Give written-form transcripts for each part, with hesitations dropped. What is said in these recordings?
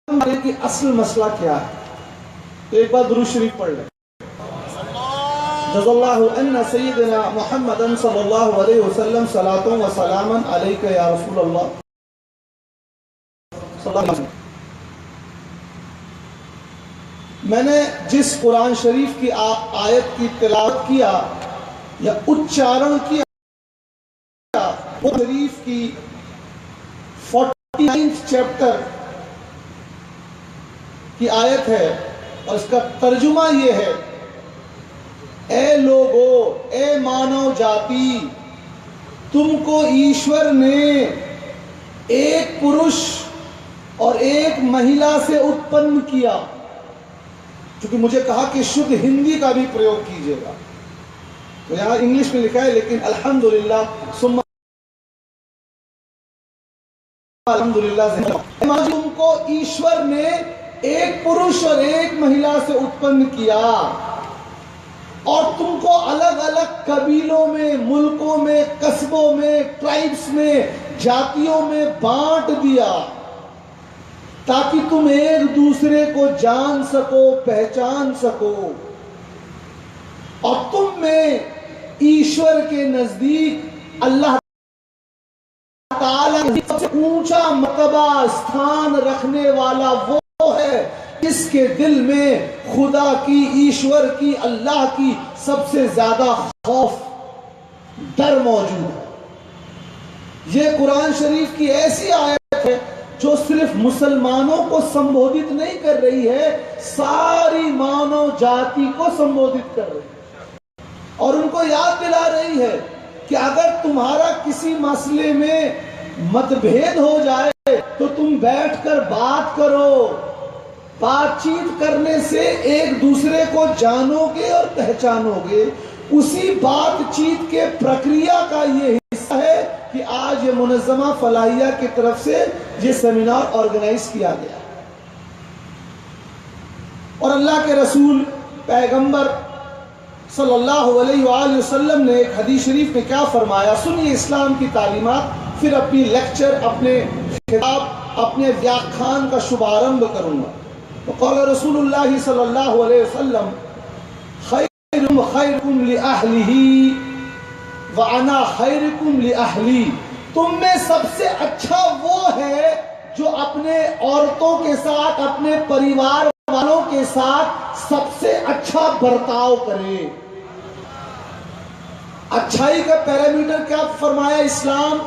कि असल मसला क्या है। तो एक बार दुरूद शरीफ पढ़ लें। जज़ल्लाहु अन्ना सय्यदना मुहम्मदन सल्लल्लाहु अलैहि वसल्लम सलातों व सलामन अलैका या रसूलल्लाह। मैंने जिस कुरान शरीफ की आयत की तिलावत किया या उच्चारण किया वो शरीफ की 49 चैप्टर की आयत है और इसका तर्जुमा ये है, ए लोगो, ए मानव जाति, तुमको ईश्वर ने एक पुरुष और एक महिला से उत्पन्न किया। क्योंकि मुझे कहा कि शुद्ध हिंदी का भी प्रयोग कीजिएगा, तो यहां इंग्लिश में लिखा है, लेकिन अल्हम्दुलिल्लाह सुम्मा अल्हम्दुलिल्लाह तुमको ईश्वर ने एक पुरुष और एक महिला से उत्पन्न किया और तुमको अलग अलग कबीलों में, मुल्कों में, कस्बों में, ट्राइब्स में, जातियों में बांट दिया ताकि तुम एक दूसरे को जान सको, पहचान सको और तुम में ईश्वर के नजदीक अल्लाह ताला सबसे ऊंचा मर्तबा स्थान रखने वाला वो है जिसके दिल में खुदा की, ईश्वर की, अल्लाह की सबसे ज्यादा खौफ, डर मौजूद है। ये कुरान शरीफ की ऐसी आयत है जो सिर्फ मुसलमानों को संबोधित नहीं कर रही है, सारी मानव जाति को संबोधित कर रही है और उनको याद दिला रही है कि अगर तुम्हारा किसी मसले में मतभेद हो जाए तो तुम बैठकर बात करो। बातचीत करने से एक दूसरे को जानोगे और पहचानोगे। उसी बातचीत के प्रक्रिया का ये हिस्सा है कि आज ये मुनज़्ज़मा फलाहिया की तरफ से ये सेमिनार ऑर्गेनाइज किया गया और अल्लाह के रसूल पैगंबर सल्लल्लाहु अलैहि वसल्लम ने एक हदीस शरीफ में क्या फरमाया, सुनिए इस्लाम की तालीमात, फिर अपनी लेक्चर, अपने खिताब, अपने व्याख्यान का शुभारंभ करूंगा। तो क़ाल रसूलुल्लाह सल्लल्लाहु अलैहि वसल्लम खैरुकुम खैरुकुम लिअहलिही व अना खैरुकुम लिअहली। तुम में सबसे अच्छा वो है जो अपने औरतों के साथ, अपने परिवार वालों के साथ सबसे अच्छा बर्ताव करे। अच्छाई का पैरामीटर क्या फरमाया इस्लाम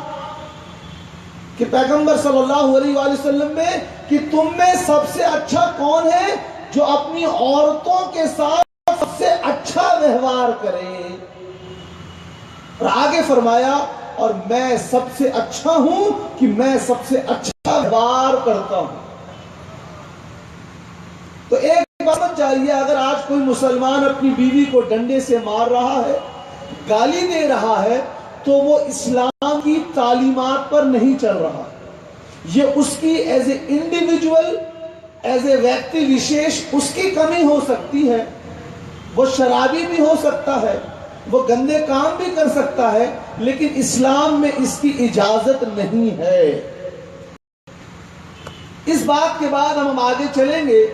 कि पैगंबर सल्लल्लाहु अलैहि वसल्लम में कि तुम में सबसे अच्छा कौन है जो अपनी औरतों के साथ सबसे अच्छा व्यवहार करे। और आगे फरमाया और मैं सबसे अच्छा हूं कि मैं सबसे अच्छा व्यवहार करता हूं। तो एक बात चाहिए, अगर आज कोई मुसलमान अपनी बीवी को डंडे से मार रहा है, गाली दे रहा है, तो वो इस्लाम की तालीमात पर नहीं चल रहा। ये उसकी as a individual, as a व्यक्ति विशेष उसकी कमी हो सकती है। वो शराबी भी हो सकता है, वो गंदे काम भी कर सकता है, लेकिन इस्लाम में इसकी इजाजत नहीं है। इस बात के बाद हम आगे चलेंगे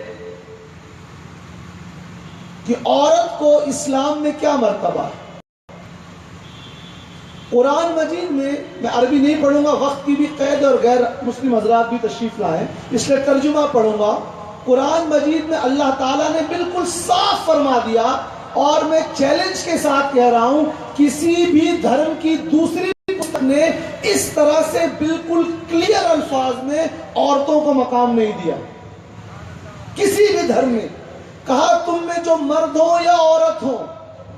कि औरत को इस्लाम में क्या मर्तबा है। कुरान मजीद में, मैं अरबी नहीं पढ़ूंगा, वक्त की भी कैद और गैर मुस्लिम हजरात भी तशरीफ लाए, इसलिए तर्जुमा पढ़ूंगा। कुरान मजीद में अल्लाह ताला ने बिल्कुल साफ फरमा दिया और मैं चैलेंज के साथ कह रहा हूं, किसी भी धर्म की दूसरी पुस्तक ने इस तरह से बिल्कुल क्लियर अल्फाज में औरतों को मकाम नहीं दिया। किसी भी धर्म में कहा तुम में जो मर्द हो या औरत हो,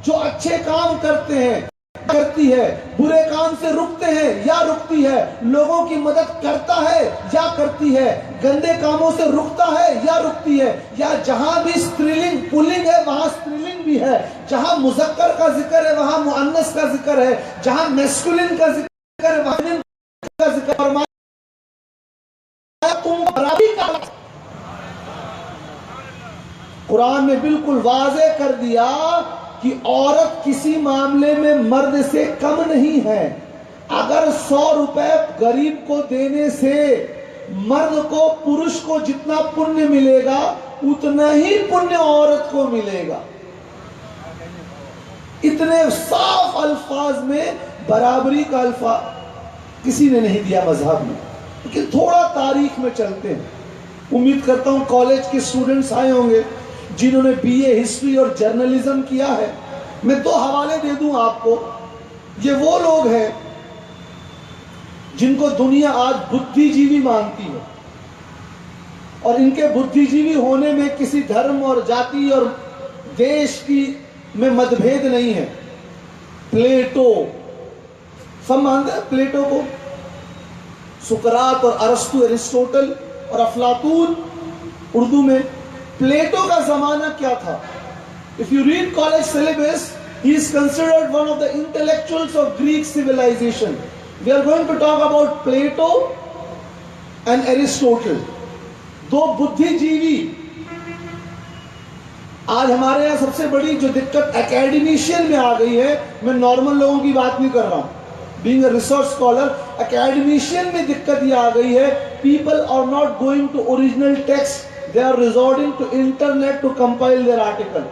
जो अच्छे काम करते हैं, करती है, बुरे काम से रुकते हैं या रुकती है, लोगों की मदद करता है या करती है, गंदे कामों से रुकता है या रुकती है, या जहां भी स्त्रीलिंग पुल्लिंग है वहां स्त्रीलिंग भी है, जहां मुज़क्कर का जिक्र है वहां मुअन्नस का जिक्र है, जहां मैस्कुलिन का जिक्र है वहां फेमिनिन का जिक्र फरमाया। तुम बराबरी का कुरान ने बिल्कुल वाज़ेह कर दिया कि औरत किसी मामले में मर्द से कम नहीं है। अगर 100 रुपए गरीब को देने से मर्द को, पुरुष को जितना पुण्य मिलेगा उतना ही पुण्य औरत को मिलेगा। इतने साफ अल्फाज में बराबरी का अल्फाज किसी ने नहीं दिया मजहब में। लेकिन थोड़ा तारीख में चलते हैं। उम्मीद करता हूं कॉलेज के स्टूडेंट्स आए होंगे जिन्होंने बीए हिस्ट्री और जर्नलिज्म किया है। मैं 2 हवाले दे दूं आपको। ये वो लोग हैं जिनको दुनिया आज बुद्धिजीवी मानती है, और इनके बुद्धिजीवी होने में किसी धर्म और जाति और देश की में मतभेद नहीं है। प्लेटो, सब मानते हैं प्लेटो को, सुकरात और अरस्तु, एरिस्टोटल और अफलातून। उर्दू में प्लेटो का जमाना क्या था? If you read college syllabus, he is considered one of the intellectuals of Greek civilization. We are going to talk about Plato and Aristotle. 2 बुद्धिजीवी। आज हमारे यहाँ सबसे बड़ी जो दिक्कत एकेडमिशियन में आ गई है, मैं नॉर्मल लोगों की बात नहीं कर रहा हूं, being a research scholar, academician में दिक्कत ये आ गई है, people are not going to original text, they are resorting to internet to compile their article.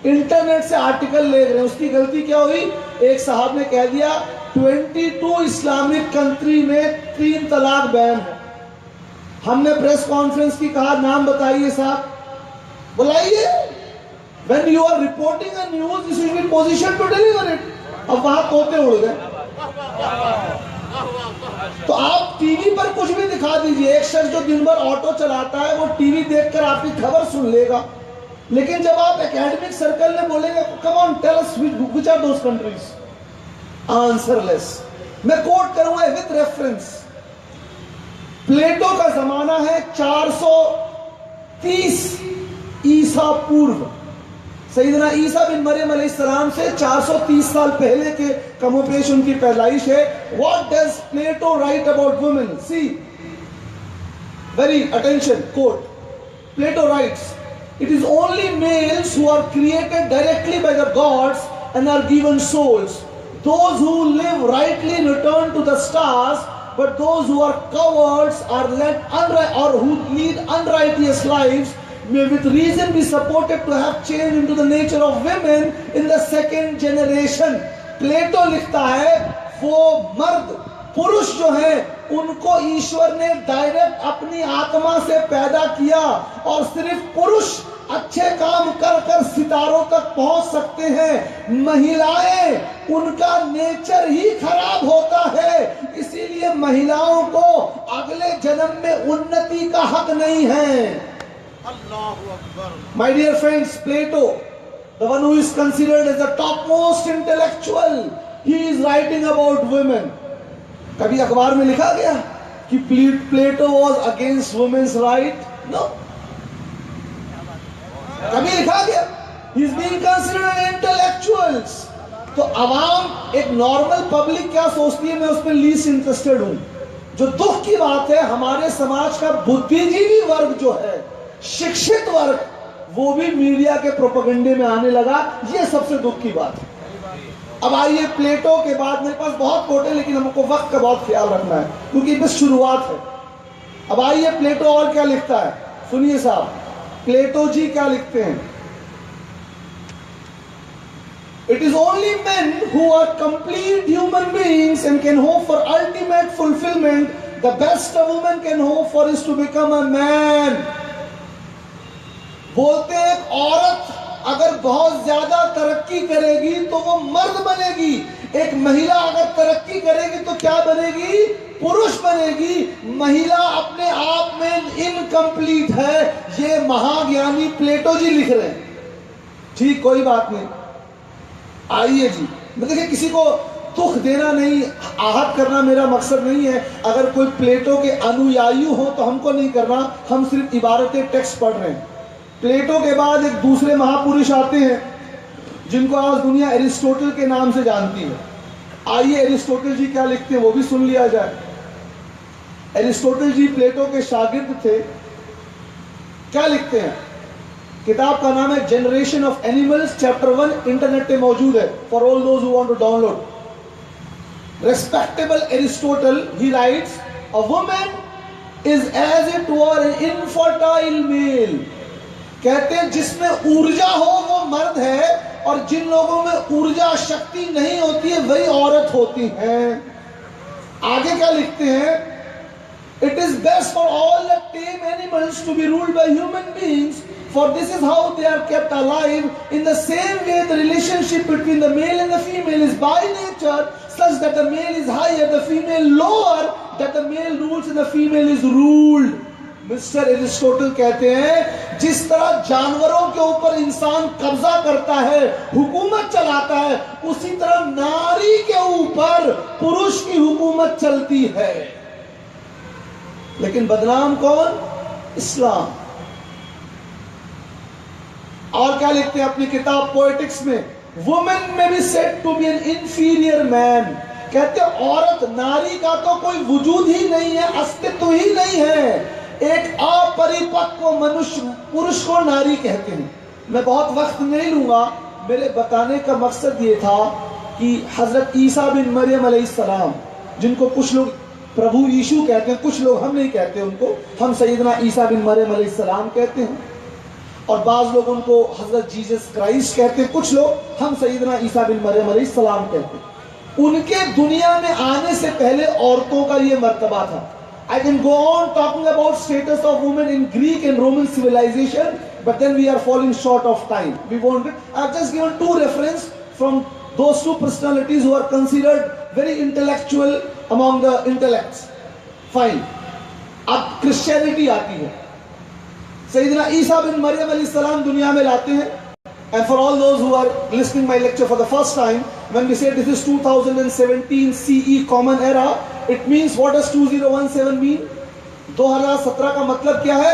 Internet से आर्टिकल ले रहे हैं। उसकी गलती क्या हुई? एक साहब ने कह दिया 22 इस्लामिक कंट्री में 3 तलाक बैन है। हमने प्रेस कॉन्फ्रेंस की कहा नाम बताइए साहब, बुलाइए। When you are reporting a news, you should be in position to deliver it. अब वहां तोते उड़ गए। तो आप टीवी पर कुछ भी दिखा दीजिए, एक शख्स जो दिन भर ऑटो चलाता है वो टीवी देखकर आपकी खबर सुन लेगा। लेकिन जब आप एकेडमिक सर्कल में बोलेंगे come on tell us which are those countries, answerless. मैं कोट करूंगा विद रेफरेंस। प्लेटो का जमाना है 430 ईसा पूर्व। सैयदना ईसा बिन मरियम अलैहिस्सलाम से 430 साल पहले के कमोपेश उनकी पैदाइश है। What does Plato write about women? See very attention, quote. Plato writes, it is only males who are created directly by the gods and are given souls. Those who live rightly return to the stars, but those who are cowards are or who lead unrighteous lives may with reason be supported to have changed into the nature of women in the 2nd generation. प्लेटो लिखता है वो मर्द, पुरुष जो है उनको ईश्वर ने direct अपनी आत्मा से पैदा किया, और सिर्फ पुरुष अच्छे काम कर कर सितारों तक पहुंच सकते हैं। महिलाएं, उनका नेचर ही खराब होता है, इसीलिए महिलाओं को अगले जन्म में उन्नति का हक नहीं है। My dear friends, Plato, the one who is considered as the topmost intellectual, he is writing about women. कभी अखबार में लिखा गया कि Plato was against women's right? No. कभी लिखा गया? He is being considered intellectuals. तो आवाम, एक नॉर्मल पब्लिक क्या सोचती है? मैं उसमें लीस्ट इंटरेस्टेड हूं। जो दुख की बात है, हमारे समाज का बुद्धिजीवी वर्ग जो है, शिक्षित वर्ग, वो भी मीडिया के प्रोपेगेंडे में आने लगा। ये सबसे दुख की बात है। अब आइए, प्लेटो के बाद मेरे पास बहुत कोट है, लेकिन हमको वक्त का बहुत ख्याल रखना है क्योंकि बस शुरुआत है। अब आइए, प्लेटो और क्या लिखता है, सुनिए साहब। प्लेटो जी क्या लिखते हैं? It is only men who are complete human beings and can hope for ultimate fulfillment. The best a woman can hope for is to become a man. बोलते हैं एक औरत अगर बहुत ज्यादा तरक्की करेगी तो वो मर्द बनेगी, एक महिला अगर तरक्की करेगी तो क्या बनेगी? पुरुष बनेगी। महिला अपने आप में इनकम्प्लीट है। ये महाज्ञानी प्लेटो जी लिख रहे हैं। ठीक, कोई बात नहीं। आइए जी, देखिए, किसी को दुख देना नहीं, आहत करना मेरा मकसद नहीं है। अगर कोई प्लेटो के अनुयायी हो तो हमको नहीं करना, हम सिर्फ इबारतें टेक्स्ट पढ़ रहे हैं। प्लेटो के बाद एक दूसरे महापुरुष आते हैं जिनको आज दुनिया एरिस्टोटल के नाम से जानती है। आइए, एरिस्टोटल जी क्या लिखते हैं वो भी सुन लिया जाए। एरिस्टोटल जी प्लेटो के शागिर्द थे। क्या लिखते हैं? किताब का नाम है generation of animals, chapter 1 internet पे मौजूद है for all those who want to download. Respectable Aristotle, he writes, a woman is as it were an infertile male. कहते हैं जिसमें ऊर्जा हो वो मर्द है, और जिन लोगों में ऊर्जा शक्ति नहीं होती है वही औरत होती है। आगे क्या लिखते हैं? It is best for all the tame animals to be ruled by human beings, for this is how they are kept alive. In the same way, the relationship between the male and the female is by nature such that the male is higher, the female lower, that the male rules and the female is ruled. Mister Aristotle कहते हैं जिस तरह जानवरों के ऊपर इंसान कब्जा करता है, हुकूमत चलाता है, उसी तरह नारी के ऊपर पुरुष की हुकूमत चलती है। लेकिन बदनाम कौन? इस्लाम। और क्या लिखते हैं अपनी किताब पोएटिक्स में? वुमेन में भी said to be an inferior man. कहते हैं औरत, नारी का तो कोई वजूद ही नहीं है, अस्तित्व ही नहीं है। एक अपरिपक्व मनुष्य पुरुष को नारी कहते हैं। मैं बहुत वक्त नहीं लूंगा, मेरे बताने का मकसद ये था कि हजरत ईसा बिन मरियम अलैहिस्सलाम, जिनको कुछ लोग प्रभु यीशु कहते हैं, कुछ लोग हम नहीं कहते उनको, हम सैयदना ईसा बिन मरियम अलैहिस्सलाम कहते हैं, और बाज़ लोग उनको हजरत जीसस क्राइस्ट कहते हैं, कुछ लोग हम सैयदना ईसा बिन मरियम अलैहिस्सलाम कहते हैं। उनके दुनिया में आने से पहले औरतों का ये मर्तबा था। I can go on talking about status of women in Greek and Roman civilization, but then we are falling short of time. We won't. I've just given two references from those two personalities who are considered very intellectual among the intellects. Fine. अब Christianity आती है। सैयदना ईसा बिन मरियम अलैहिस्सलाम दुनिया में लाते हैं। And for all those who are listening my lecture for the first time, when we say this is 2017 CE Common Era, it means what does 2017 mean? 2017 का मतलब क्या है?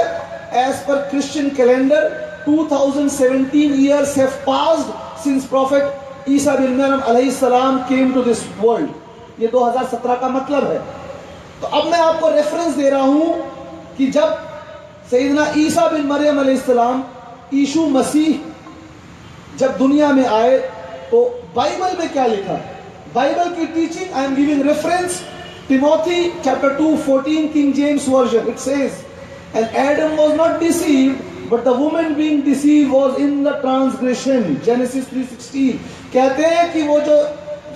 As per Christian calendar, 2017 years have passed since Prophet Isa bin Maryam alayhi salam came to this world. ये 2017 का मतलब है। तो अब मैं आपको रेफरेंस दे रहा हूं कि जब सैयदना ईसा बिन मरियम अलैहि सलाम, यीशु मसीह जब दुनिया में आए तो बाइबल में क्या लिखा? बाइबल की teaching, I am giving reference, Timothy chapter 2:14 king James version. It says, and Adam was not deceived but the woman being deceived was in the transgression. Genesis 3:16 कहते हैं कि वो जो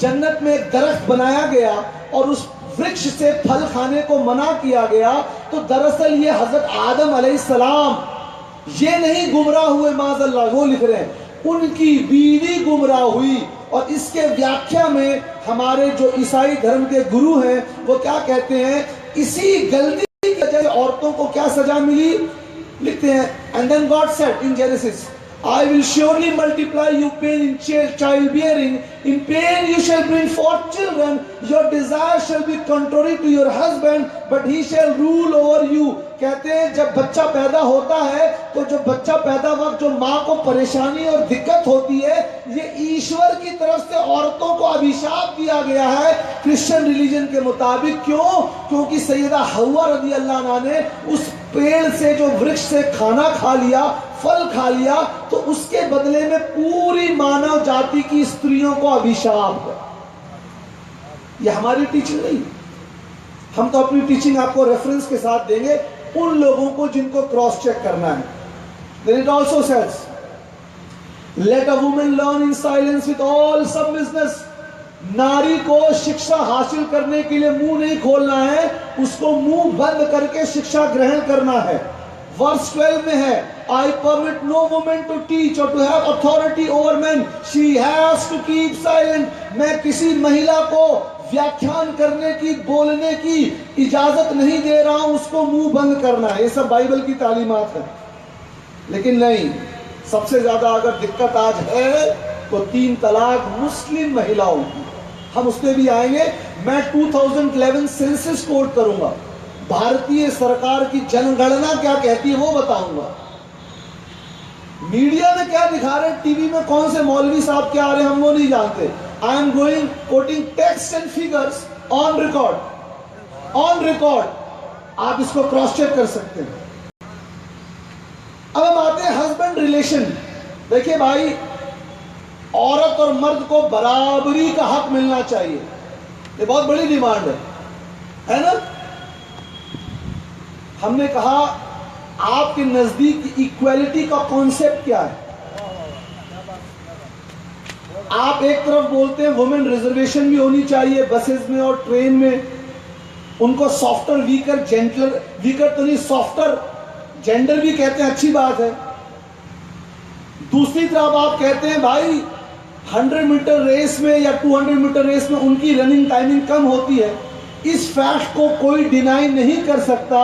जन्नत में एक दरख्त बनाया गया और उस वृक्ष से फल खाने को मना किया गया, तो दरअसल ये हजरत आदम अलैहिस्सलाम ये नहीं गुमराह हुए, माज़अल्लाह, वो लिख रहे हैं उनकी बीवी गुमराह हुई। और इसके व्याख्या में हमारे जो ईसाई धर्म के गुरु हैं वो क्या कहते हैं? इसी गलती की वजह से औरतों को क्या सजा मिली? लिखते हैं, and then God said in Genesis, I will surely multiply you pain in childbearing. In pain you shall bring forth children. Your desire shall be contrary to your husband, but he shall rule over you. कहते हैं जब बच्चा पैदा होता है तो जो बच्चा पैदा वक्त जो माँ को परेशानी और दिक्कत होती है, ये ईश्वर की तरफ से औरतों को अभिशाप दिया गया है क्रिश्चियन रिलीजन के मुताबिक। क्यों? क्योंकि सैयदा हव्वा रज़ी अल्लाह अन्हा ने उस पेड़ से, जो वृक्ष से खाना खा लिया, फल खा लिया, तो उसके बदले में पूरी मानव जाति की स्त्रियों को अभिशाप है। यह हमारी टीचिंग नहीं, हम तो अपनी टीचिंग आपको रेफरेंस के साथ देंगे उन लोगों को जिनको क्रॉस चेक करना है। Then it also says, let a woman learn in silence with all submissiveness. नारी को शिक्षा हासिल करने के लिए मुंह नहीं खोलना है, उसको मुंह बंद करके शिक्षा ग्रहण करना है। वर्स 12 में है, I permit no woman to teach or to have authority over men. She has to keep silent. मैं किसी महिला को व्याख्यान करने की, बोलने की इजाजत नहीं दे रहा हूं, उसको मुंह बंद करना है। ये सब बाइबल की तालीमात है। लेकिन नहीं, सबसे ज्यादा अगर दिक्कत आज है तो 3 तलाक मुस्लिम महिलाओं की। हम उस पर भी आएंगे। मैं 2011 सेंसस कोट करूंगा, भारतीय सरकार की जनगणना क्या कहती है वो बताऊंगा। मीडिया में क्या दिखा रहे हैं, टीवी में कौन से मौलवी साहब क्या आ रहे हैं, हम वो नहीं जानते। I am going coating text and figures on record, on record. आप इसको क्रॉस चेक कर सकते हैं। अब हम आते हैं हस्बैंड रिलेशन। देखिए भाई, औरत और मर्द को बराबरी का हक मिलना चाहिए, ये बहुत बड़ी डिमांड है ना। हमने कहा आपके नजदीक इक्वालिटी का कॉन्सेप्ट क्या है? आप एक तरफ बोलते हैं वुमेन रिजर्वेशन भी होनी चाहिए बसेस में और ट्रेन में, उनको सॉफ्टर वीकर जेंटलर, वीकर तो नहीं सॉफ्टर जेंडर भी कहते हैं, अच्छी बात है। दूसरी तरफ आप कहते हैं भाई 100 मीटर रेस में या 200 मीटर रेस में उनकी रनिंग टाइमिंग कम होती है। इस फैक्ट को कोई डिनाई नहीं कर सकता।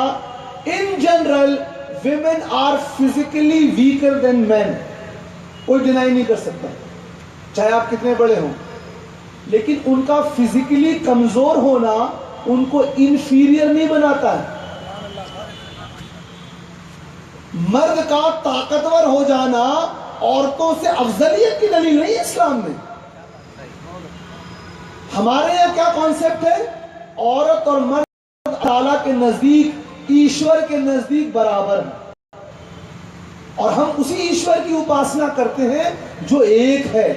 In general women are physically weaker than man, कोई डिनाई नहीं कर सकता, चाहे आप कितने बड़े हों। लेकिन उनका फिजिकली कमजोर होना उनको इंफीरियर नहीं बनाता है। मर्द का ताकतवर हो जाना औरतों से अफजलियत की दलील नहीं है इस्लाम में। हमारे यहां क्या कॉन्सेप्ट है? औरत और मर्द ताला के नजदीक, ईश्वर के नजदीक बराबर है, और हम उसी ईश्वर की उपासना करते हैं जो एक है।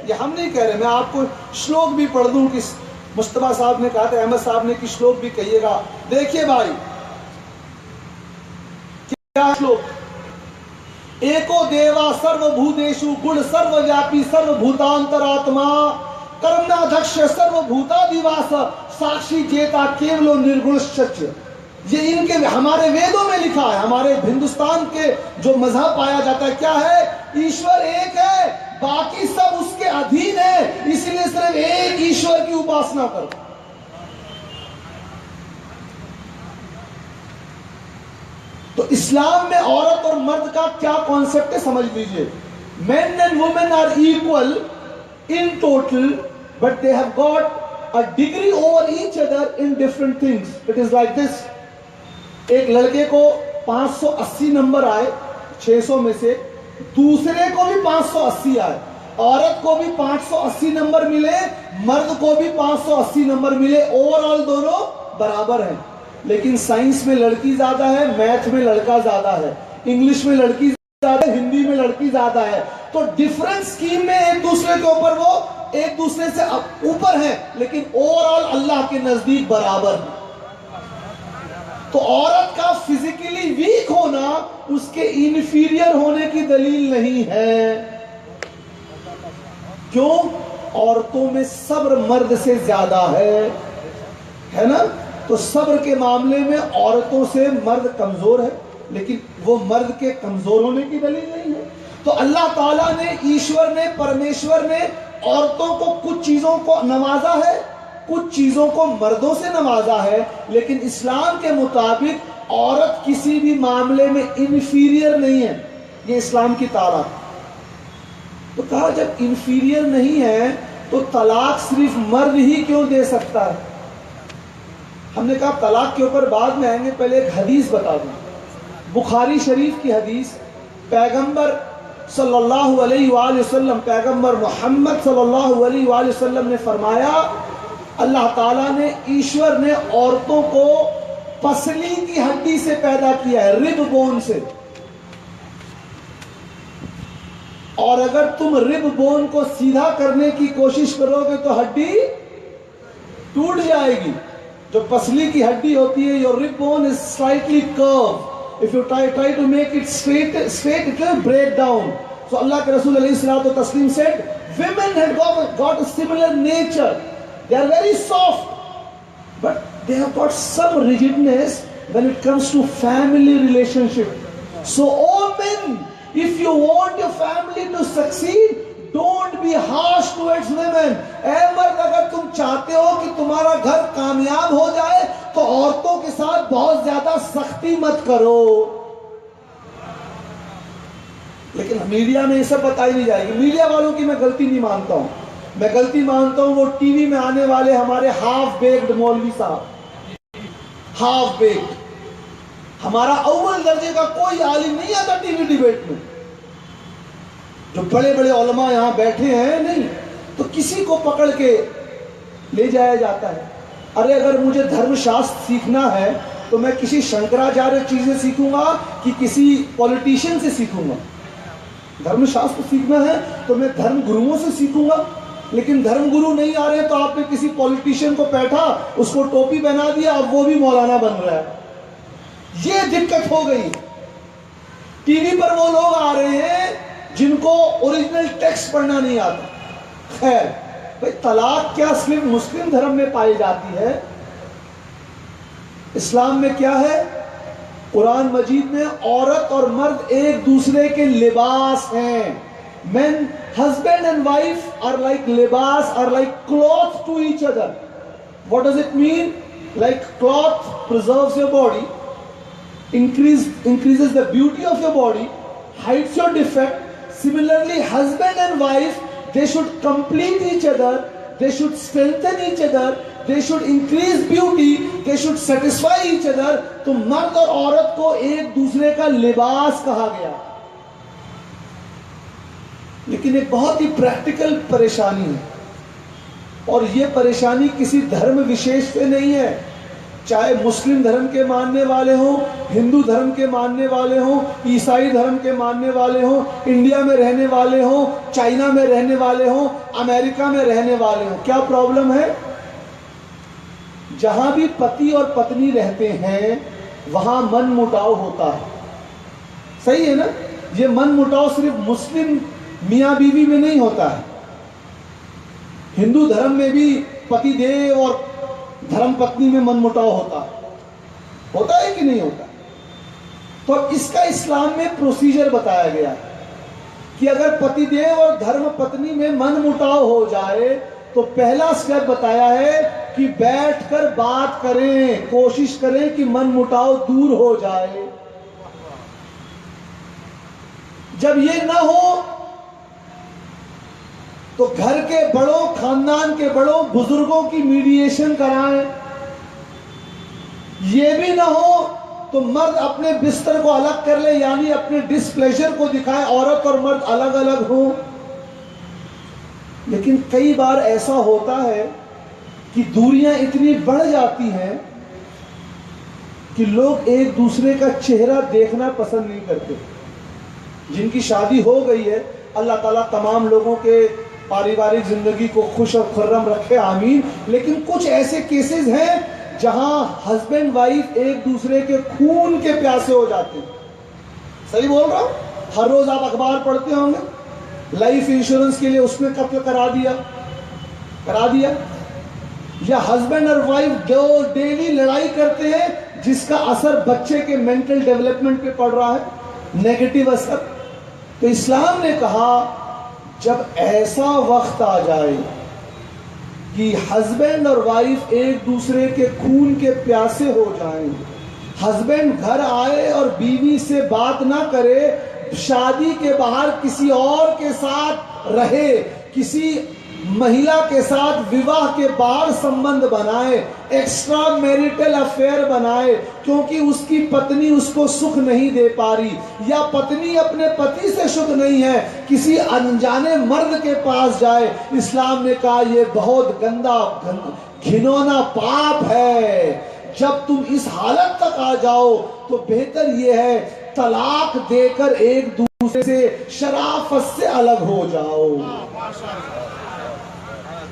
ये हम नहीं कह रहे, मैं आपको श्लोक भी पढ़ दूं कि मुस्तफा साहब ने कहा था, अहमद साहब ने कि श्लोक भी कहिएगा। देखिए भाई क्या श्लोक, एको देवा सर्वभूतेषु गुण सर्वव्यापी सर्वभूतांतरात्मा कर्मणाध्यक्ष सर्वभूतादिवास साक्षी जेता केवलो निर्गुण सत्य। ये इनके हमारे वेदों में लिखा है। हमारे हिंदुस्तान के जो मजहब पाया जाता है क्या है? ईश्वर एक है, बाकी सब उसके अधीन है, इसलिए सिर्फ एक ईश्वर की उपासना करो। तो इस्लाम में औरत और मर्द का क्या कॉन्सेप्ट है समझ लीजिए। Men and women are equal in total, but they have got a degree over each other in different things. It is like this, एक लड़के को 580 नंबर आए 600 में से, दूसरे को भी 580 आए, औरत को भी 580 नंबर मिले, मर्द को भी 580 नंबर मिले, ओवरऑल दोनों बराबर हैं। लेकिन साइंस में लड़की ज्यादा है, मैथ में लड़का ज्यादा है, इंग्लिश में लड़की ज्यादा है, हिंदी में लड़की ज्यादा है। तो डिफरेंट स्कीम में एक दूसरे के ऊपर वो एक दूसरे से ऊपर है, लेकिन ओवरऑल अल्लाह के नजदीक बराबर है। तो औरत का फिजिकली वीक होना उसके इंफीरियर होने की दलील नहीं है। क्यों? औरतों में सब्र मर्द से ज्यादा है ना? तो सब्र के मामले में औरतों से मर्द कमजोर है, लेकिन वो मर्द के कमजोर होने की दलील नहीं है। तो अल्लाह ताला ने, ईश्वर ने, परमेश्वर ने औरतों को कुछ चीजों को नवाजा है, कुछ चीजों को मर्दों से नवाजा है, लेकिन इस्लाम के मुताबिक औरत किसी भी मामले में इंफीरियर नहीं है। ये इस्लाम की ताला। तो कहा जब इंफीरियर नहीं है तो तलाक सिर्फ मर्द ही क्यों दे सकता है? हमने कहा तलाक के ऊपर बाद में आएंगे, पहले एक हदीस बता दूं। बुखारी शरीफ की हदीस, पैगंबर सल्लल्लाहु अलैहि वसल्लम, पैगंबर मोहम्मद सल्लल्लाहु अलैहि वसल्लम ने फरमाया, अल्लाह ताला ने, ईश्वर ने औरतों को पसली की हड्डी से पैदा किया है, रिब बोन से। और अगर तुम रिब बोन को सीधा करने की कोशिश करोगे तो हड्डी टूट जाएगी। जो पसली की हड्डी होती है, your rib bone is slightly curve, if you try to make it straight it will break down. So Allah के रसूल अलैहिस्सलातु तस्लीम said, women had got a similar nature. They are very soft, but they have got some rigidness when it comes to family relationship. So all men, if you want your family to succeed, don't be harsh towards women. ऐ मर्द, अगर तुम चाहते हो कि तुम्हारा घर कामयाब हो जाए तो औरतों के साथ बहुत ज्यादा सख्ती मत करो। लेकिन मीडिया में ये सब बताई नहीं जाएगी। मीडिया वालों की मैं गलती नहीं मानता हूं, मैं गलती मानता हूं वो टीवी में आने वाले हमारे हाफ बेक्ड मौलवी साहब, हाफ बेक्ड। हमारा अव्वल दर्जे का कोई आलिम नहीं आता टीवी डिबेट में। जो बड़े बड़े उलमा यहां बैठे हैं, नहीं तो किसी को पकड़ के ले जाया जाता है। अरे अगर मुझे धर्मशास्त्र सीखना है तो मैं किसी शंकराचार्य चीजें सीखूंगा कि किसी पॉलिटिशियन से सीखूंगा? धर्मशास्त्र सीखना है तो मैं धर्म गुरुओं से सीखूंगा। लेकिन धर्म गुरु नहीं आ रहे तो आपने किसी पॉलिटिशियन को बैठा, उसको टोपी पहना दिया, अब वो भी मौलाना बन रहा है। ये दिक्कत हो गई। टीवी पर वो लोग आ रहे हैं जिनको ओरिजिनल टेक्स्ट पढ़ना नहीं आता। खैर भाई, तलाक क्या सिर्फ मुस्लिम धर्म में पाई जाती है? इस्लाम में क्या है? कुरान मजीद में औरत और मर्द एक दूसरे के लिबास हैं। Men, husband and wife are like libas, are like cloth to each other. What does it mean? Like cloth preserves your body, increases the beauty of your body, hides your defect. Similarly, husband and wife, they should complete each other, they should strengthen each other, they should increase beauty, they should satisfy each other. तो मर्द और औरत को एक दूसरे का लिबास कहा गया। लेकिन एक बहुत ही प्रैक्टिकल परेशानी है, और यह परेशानी किसी धर्म विशेष से नहीं है। चाहे मुस्लिम धर्म के मानने वाले हों, हिंदू धर्म के मानने वाले हों, ईसाई धर्म के मानने वाले हों, इंडिया में रहने वाले हों, चाइना में रहने वाले हों, अमेरिका में रहने वाले हों। क्या प्रॉब्लम है? जहां भी पति और पत्नी रहते हैं वहां मन मुटाव होता है। सही है ना? ये मन मुटाव सिर्फ मुस्लिम मियाँ बीवी में नहीं होता है, हिंदू धर्म में भी पति देव और धर्म पत्नी में मनमुटाव होता है कि नहीं होता? तो इसका इस्लाम में प्रोसीजर बताया गया है कि अगर पति देव और धर्म पत्नी में मनमुटाव हो जाए तो पहला स्टेप बताया है कि बैठकर बात करें, कोशिश करें कि मनमुटाव दूर हो जाए। जब ये ना हो तो घर के बड़ों, खानदान के बड़ों, बुजुर्गों की मीडिएशन कराएं। ये भी ना हो तो मर्द अपने बिस्तर को अलग कर ले, यानी अपने डिस्प्लेजर को दिखाए, औरत और मर्द अलग अलग हो। लेकिन कई बार ऐसा होता है कि दूरियां इतनी बढ़ जाती हैं कि लोग एक दूसरे का चेहरा देखना पसंद नहीं करते। जिनकी शादी हो गई है, अल्लाह ताला तमाम लोगों के पारिवारिक जिंदगी को खुश और खुर्रम रखे, आमीन। लेकिन कुछ ऐसे केसेस हैं जहां हस्बैंड वाइफ एक दूसरे के खून के प्यासे हो जाते हैं। सही बोल रहा हूं? हर रोज आप अखबार पढ़ते होंगे, लाइफ इंश्योरेंस के लिए उसने कत्ल करा दिया, या हस्बैंड और वाइफ जो डेली लड़ाई करते हैं जिसका असर बच्चे के मेंटल डेवलपमेंट पे पड़ रहा है, नेगेटिव असर। तो इस्लाम ने कहा जब ऐसा वक्त आ जाए कि हस्बैंड और वाइफ एक दूसरे के खून के प्यासे हो जाएं, हस्बैंड घर आए और बीवी से बात ना करे, शादी के बाहर किसी और के साथ रहे, किसी महिला के साथ विवाह के बाहर संबंध बनाए, एक्स्ट्रा मैरिटल अफेयर बनाए, क्योंकि उसकी पत्नी उसको सुख नहीं दे पा रही, या पत्नी अपने पति से सुख नहीं है, किसी अनजाने मर्द के पास जाए। इस्लाम ने कहा यह बहुत गंदा घिनौना पाप है। जब तुम इस हालत तक आ जाओ तो बेहतर यह है तलाक देकर एक दूसरे से शराफत से अलग हो जाओ,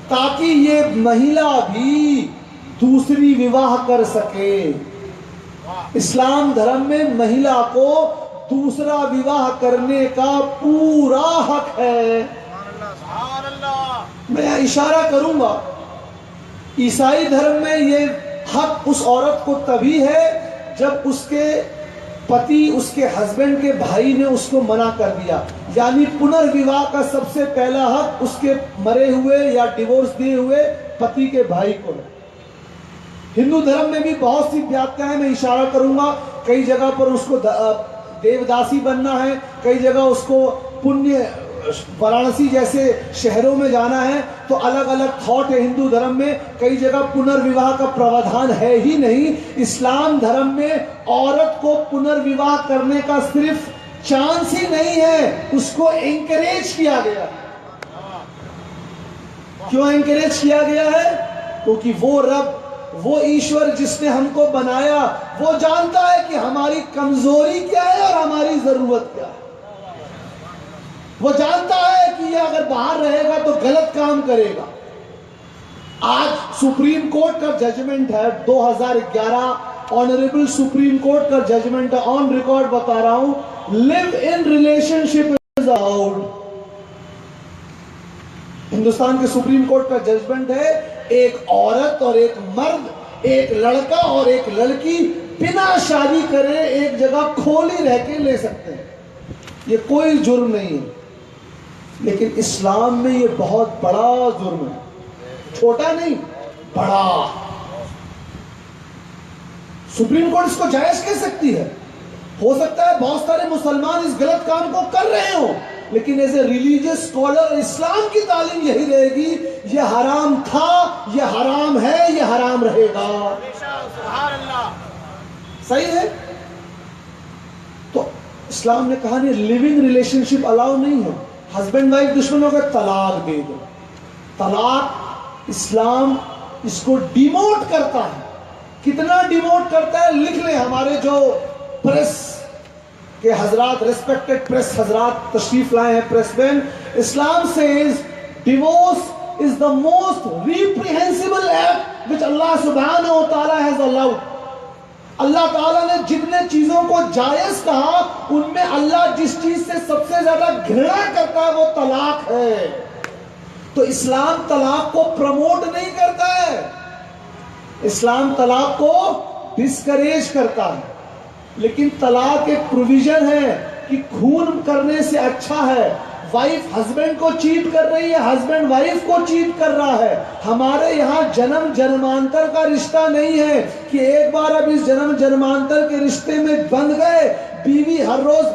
ताकि ये महिला भी दूसरी विवाह कर सके। इस्लाम धर्म में महिला को दूसरा विवाह करने का पूरा हक है। मैं इशारा करूंगा, ईसाई धर्म में ये हक उस औरत को तभी है जब उसके पति, उसके हस्बैंड के भाई ने उसको मना कर दिया, यानी पुनर्विवाह का सबसे पहला हक उसके मरे हुए या डिवोर्स दिए हुए पति के भाई को है। हिंदू धर्म में भी बहुत सी व्याख्या है, मैं इशारा करूंगा। कई जगह पर उसको देवदासी बनना है, कई जगह उसको पुण्य वाराणसी जैसे शहरों में जाना है, तो अलग अलग थॉट है हिंदू धर्म में। कई जगह पुनर्विवाह का प्रावधान है ही नहीं। इस्लाम धर्म में औरत को पुनर्विवाह करने का सिर्फ चांस ही नहीं है, उसको एंकरेज किया गया। क्यों एंकरेज किया गया है? क्योंकि वो रब, वो ईश्वर जिसने हमको बनाया, वो जानता है कि हमारी कमजोरी क्या है और हमारी जरूरत क्या है। वो जानता है कि ये अगर बाहर रहेगा तो गलत काम करेगा। आज सुप्रीम कोर्ट का जजमेंट है 2011 ऑनरेबल सुप्रीम कोर्ट का जजमेंट है, ऑन रिकॉर्ड बता रहा हूं, live in relationship is allowed. Hindustan के सुप्रीम कोर्ट का जजमेंट है, एक औरत और एक मर्द, एक लड़का और एक लड़की बिना शादी करे एक जगह खोली रह के ले सकते हैं, ये कोई जुर्म नहीं है। लेकिन इस्लाम में ये बहुत बड़ा जुर्म है, छोटा नहीं बड़ा। सुप्रीम कोर्ट इसको जायज कह सकती है। हो सकता है बहुत सारे मुसलमान इस गलत काम को कर रहे हो, लेकिन एज ए रिलीजियस स्कॉलर इस्लाम की तालीम यही रहेगी, ये हराम था, ये हराम है, ये हराम रहेगा। सही है? तो इस्लाम ने कहा नहीं, लिविंग रिलेशनशिप अलाउ नहीं है। हस्बैंड वाइफ दुश्मनों का तलाक दे दो। तलाक इस्लाम इसको डिमोट करता है। कितना डिमोट करता है लिख ले, हमारे जो प्रेस के हजरात, रिस्पेक्टेड प्रेस हजरात तशरीफ लाए हैं, pressman. Islam says divorce is the most reprehensible act which Allah सुब्हानहू व तआला हैज अलाउड। अल्लाह ताला ने जितने चीजों को जायज कहा, उनमें अल्लाह जिस चीज से सबसे ज्यादा घृणा करता है वो तलाक है। तो इस्लाम तलाक को प्रमोट नहीं करता है, इस्लाम तलाक को डिस्करेज करता है। लेकिन तलाक एक प्रोविजन है कि खून करने से अच्छा है। वाइफ हस्बैंड को चीट कर रही है, हस्बैंड वाइफ को चीट कर रहा है। हमारे यहाँ जन्म जन्मांतर का रिश्ता नहीं है कि एक बार अब इस जन्म जन्मांतर के रिश्ते में बंध गए। बीवी हर रोज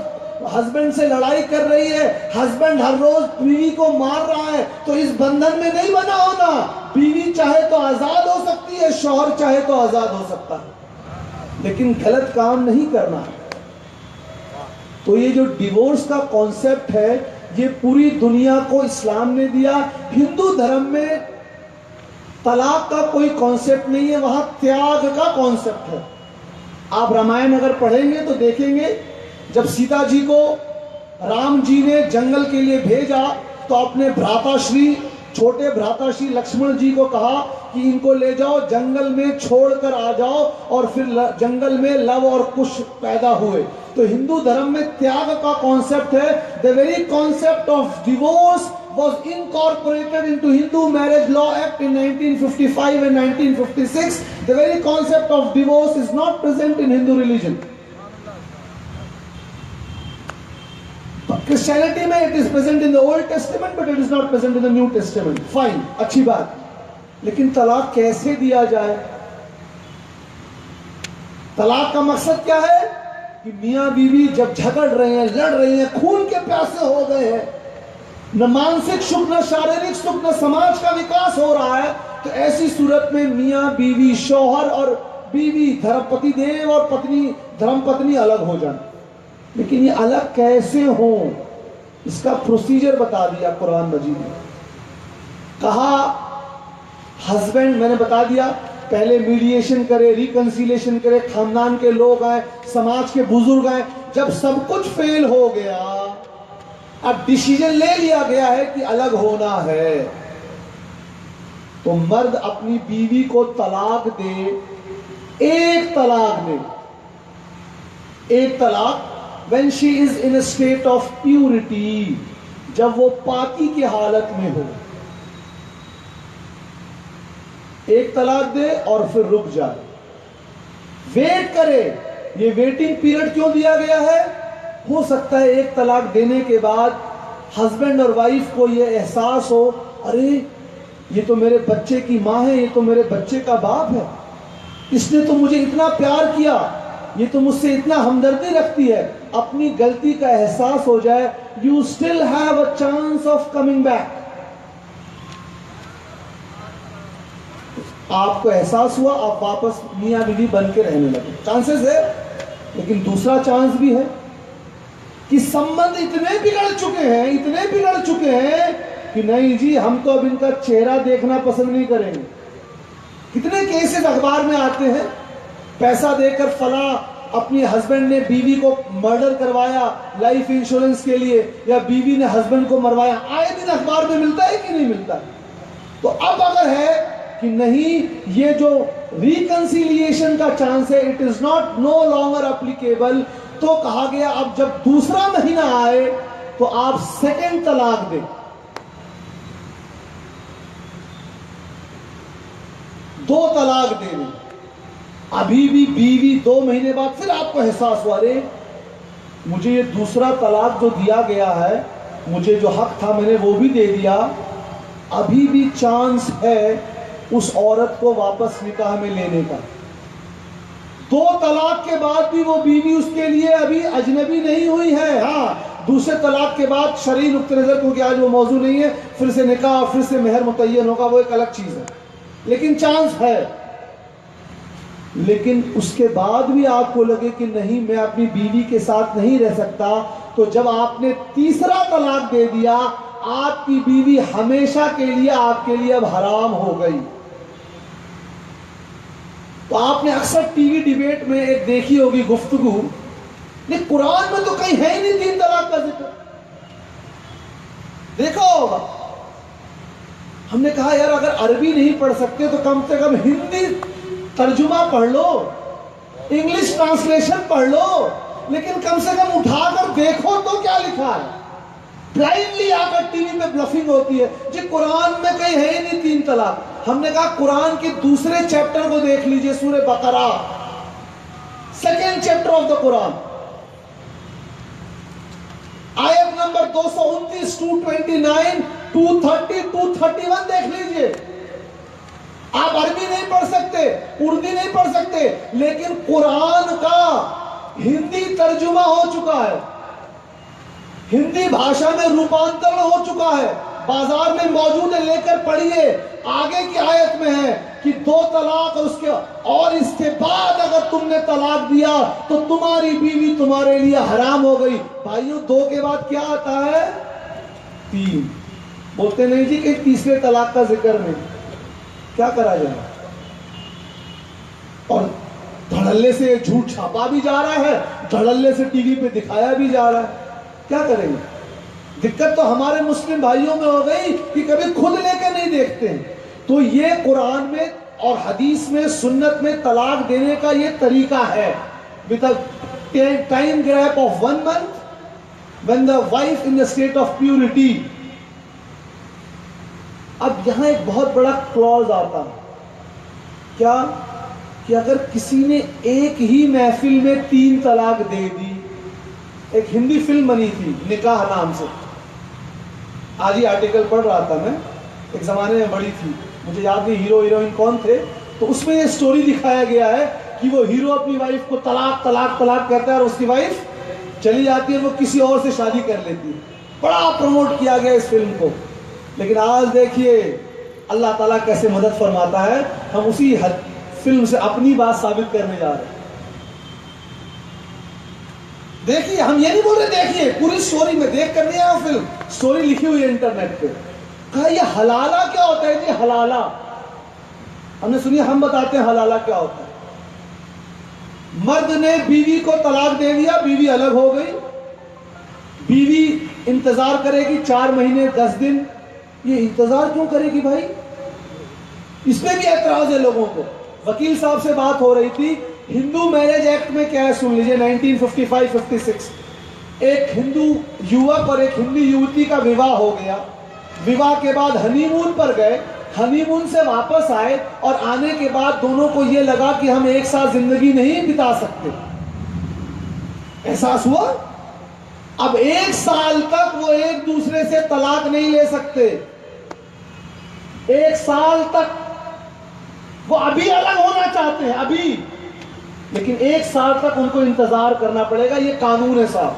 हस्बैंड से लड़ाई कर रही है, हस्बैंड हर रोज बीवी को मार रहा है, तो इस बंधन में नहीं बना होना। बीवी चाहे तो आजाद हो सकती है, शौहर चाहे तो आजाद हो सकता है, लेकिन गलत काम नहीं करना है। तो ये जो डिवोर्स का कॉन्सेप्ट है, ये पूरी दुनिया को इस्लाम ने दिया। हिंदू धर्म में तलाक का कोई कॉन्सेप्ट नहीं है, वहां त्याग का कॉन्सेप्ट है। आप रामायण अगर पढ़ेंगे तो देखेंगे, जब सीता जी को राम जी ने जंगल के लिए भेजा तो अपने भ्राताश्री, छोटे भ्राताश्री लक्ष्मण जी को कहा कि इनको ले जाओ, जंगल में छोड़कर आ जाओ, और फिर जंगल में लव और कुश पैदा हुए। तो हिंदू धर्म में त्याग का कॉन्सेप्ट है। The very concept of divorce was incorporated into Hindu Marriage Law Act in 1955 and 1956. The very concept of divorce is not present in Hindu religion. Christianity में it is present in the Old Testament, but it is not present in the New Testament. Fine, अच्छी बात। लेकिन तलाक कैसे दिया जाए? तलाक का मकसद क्या है? कि मियाँ बीवी जब झगड़ रहे हैं, लड़ रहे हैं, खून के प्यासे हो गए हैं, न मानसिक सुख, न शारीरिक सुख, न समाज का विकास हो रहा है, तो ऐसी सूरत में मियाँ बीवी, शौहर और बीवी, धर्मपति देव और पत्नी धर्मपत्नी अलग हो जाए। लेकिन ये अलग कैसे हो, इसका प्रोसीजर बता दिया कुरान मजीद ने। कहा हस्बैंड, मैंने बता दिया, पहले मीडिएशन करे, रिकंसिलेशन करे, खानदान के लोग आए, समाज के बुजुर्ग आए। जब सब कुछ फेल हो गया, अब डिसीजन ले लिया गया है कि अलग होना है, तो मर्द अपनी बीवी को तलाक दे। एक तलाक दे, एक तलाक when she is in a state of purity, जब वो पाकी की हालत में हो, एक तलाक दे और फिर रुक जाए, वेट करे। ये वेटिंग पीरियड क्यों दिया गया है? हो सकता है एक तलाक देने के बाद हस्बैंड और वाइफ को ये एहसास हो, अरे ये तो मेरे बच्चे की माँ है, ये तो मेरे बच्चे का बाप है, इसने तो मुझे इतना प्यार किया, ये तो मुझसे इतना हमदर्दी रखती है। अपनी गलती का एहसास हो जाए, you still have a chance of coming back. आपको एहसास हुआ, आप वापस मियाँ बीवी बन के रहने लगे, चांसेस है। लेकिन दूसरा चांस भी है कि संबंध इतने बिगड़ चुके हैं, इतने बिगड़ चुके हैं कि नहीं जी, हम तो अब इनका चेहरा देखना पसंद नहीं करेंगे। कितने केसेस अखबार में आते हैं, पैसा देकर फला अपनी हस्बैंड ने बीवी को मर्डर करवाया लाइफ इंश्योरेंस के लिए, या बीवी ने हस्बैंड को मरवाया। आए दिन अखबार में मिलता है कि नहीं मिलता? तो अब अगर है कि नहीं, ये जो रिकंसिलिएशन का चांस है it is not know longer applicable, तो कहा गया अब जब दूसरा महीना आए तो आप सेकंड तलाक दें। दो तलाक दे दें। अभी भी बीवी 2 महीने बाद फिर आपको एहसास हुआ, अरे मुझे ये दूसरा तलाक जो दिया गया है, मुझे जो हक था मैंने वो भी दे दिया, अभी भी चांस है उस औरत को वापस निकाह में लेने का। 2 तलाक के बाद भी वो बीवी उसके लिए अभी अजनबी नहीं हुई है। हाँ, दूसरे तलाक के बाद शरई नुक्ते नजर, क्योंकि आज वो मौजूद नहीं है, फिर से निकाह, फिर से मेहर मुतय्यन होगा, वो एक अलग चीज है, लेकिन चांस है। लेकिन उसके बाद भी आपको लगे कि नहीं मैं अपनी बीवी के साथ नहीं रह सकता, तो जब आपने तीसरा तलाक दे दिया, आपकी बीवी हमेशा के लिए आपके लिए अब हराम हो गई। तो आपने अक्सर टीवी डिबेट में एक देखी होगी गुफ्तगू, नहीं कुरान में तो कहीं है ही नहीं 3 तलाक का जिक्र, देखो होगा। हमने कहा यार अगर अरबी नहीं पढ़ सकते तो कम से कम हिंदी तर्जुमा पढ़ लो, इंग्लिश ट्रांसलेशन पढ़ लो, लेकिन कम से कम उठाकर देखो तो क्या लिखा है। ब्लाइंडली आकर टीवी में ब्लफिंग होती है जी, कुरान में कहीं है ही नहीं 3 तलाक। हमने कहा कुरान के दूसरे चैप्टर को देख लीजिए, सूरह बकरा, second chapter of the Quran, आयत नंबर 229, 229, 230, 231 देख लीजिए। आप अरबी नहीं पढ़ सकते, उर्दू नहीं पढ़ सकते, लेकिन कुरान का हिंदी तर्जुमा हो चुका है, हिंदी भाषा में रूपांतरण हो चुका है, बाजार में मौजूद है, लेकर पढ़िए। आगे की आयत में है कि 2 तलाक और इसके बाद अगर तुमने तलाक दिया तो तुम्हारी बीवी तुम्हारे लिए हराम हो गई। भाइयों 2 के बाद क्या आता है? 3। बोलते नहीं जी कि तीसरे तलाक का जिक्र नहीं, क्या करा जाए। और धड़ल्ले से झूठ छापा भी जा रहा है, धड़ल्ले से टीवी पे दिखाया भी जा रहा है, क्या करेंगे। दिक्कत तो हमारे मुस्लिम भाइयों में हो गई कि कभी खुद लेकर नहीं देखते हैं। तो ये कुरान में और हदीस में, सुन्नत में तलाक देने का ये तरीका है, with a time gap of 1 month when the wife in the state of purity. अब यहां एक बहुत बड़ा क्लॉज आता है, क्या कि अगर किसी ने एक ही महफिल में 3 तलाक दे दी। एक हिंदी फिल्म बनी थी निकाह नाम से, आज ही आर्टिकल पढ़ रहा था मैं, एक जमाने में बड़ी थी, मुझे याद नहीं हीरो हीरोइन कौन थे, तो उसमें ये स्टोरी दिखाया गया है कि वो हीरो अपनी वाइफ को तलाक तलाक तलाक कहता है और उसकी वाइफ चली जाती है, वो किसी और से शादी कर लेती है। बड़ा प्रमोट किया गया इस फिल्म को, लेकिन आज देखिए अल्लाह ताला कैसे मदद फरमाता है। हम उसी फिल्म से अपनी बात साबित करने जा रहे हैं। देखिए, हम ये नहीं बोल रहे, देखिए पूरी स्टोरी में देख कर नहीं आया, फिल्म स्टोरी लिखी हुई है इंटरनेट पे। कहा ये हलाला क्या होता है जी? हलाला हमने सुनी, हम बताते हैं हलाला क्या होता है। मर्द ने बीवी को तलाक दे दिया, बीवी अलग हो गई, बीवी इंतजार करेगी 4 महीने 10 दिन। ये इंतजार क्यों करेगी भाई? इसमें भी एतराज है लोगों को। वकील साहब से बात हो रही थी, हिंदू मैरिज एक्ट में क्या है सुन लीजिए, 1955-56। एक हिंदू युवक और एक हिंदी युवती का विवाह हो गया, विवाह के बाद हनीमून पर गए, हनीमून से वापस आए और आने के बाद दोनों को यह लगा कि हम एक साथ जिंदगी नहीं बिता सकते। एहसास हुआ, अब 1 साल तक वो एक दूसरे से तलाक नहीं ले सकते। 1 साल तक वो अभी अलग होना चाहते हैं अभी, लेकिन 1 साल तक उनको इंतजार करना पड़ेगा। ये कानून है साहब,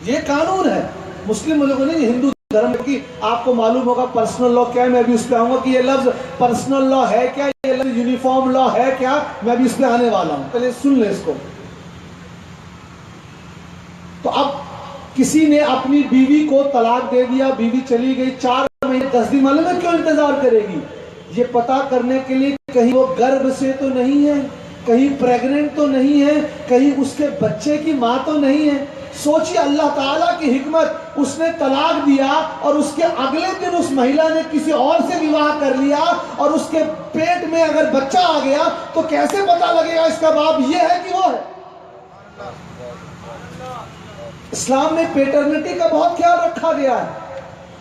ये कानून है। मुस्लिम लोगों ने, हिंदू धर्म की आपको मालूम होगा पर्सनल लॉ क्या है, मैं भी उस पर आऊंगा कि ये लफ्ज पर्सनल लॉ है क्या, ये लफ्ज यूनिफॉर्म लॉ है क्या, मैं भी उस पर आने वाला हूं, पहले सुन ले इसको। तो अब किसी ने अपनी बीवी को तलाक दे दिया, बीवी चली गई, 4 महीने 10 दिन, मालूम है क्यों इंतजार करेगी? ये पता करने के लिए कहीं वो गर्भ से तो नहीं है, कहीं प्रेग्नेंट तो नहीं है, कहीं उसके बच्चे की मां तो नहीं है। सोचिए अल्लाह ताला की हिकमत, उसने तलाक दिया और उसके अगले दिन उस महिला ने किसी और से विवाह कर लिया और उसके पेट में अगर बच्चा आ गया तो कैसे पता लगेगा इसका बाप ये है कि वो है? इस्लाम में पेटर्निटी का बहुत ख्याल रखा गया है।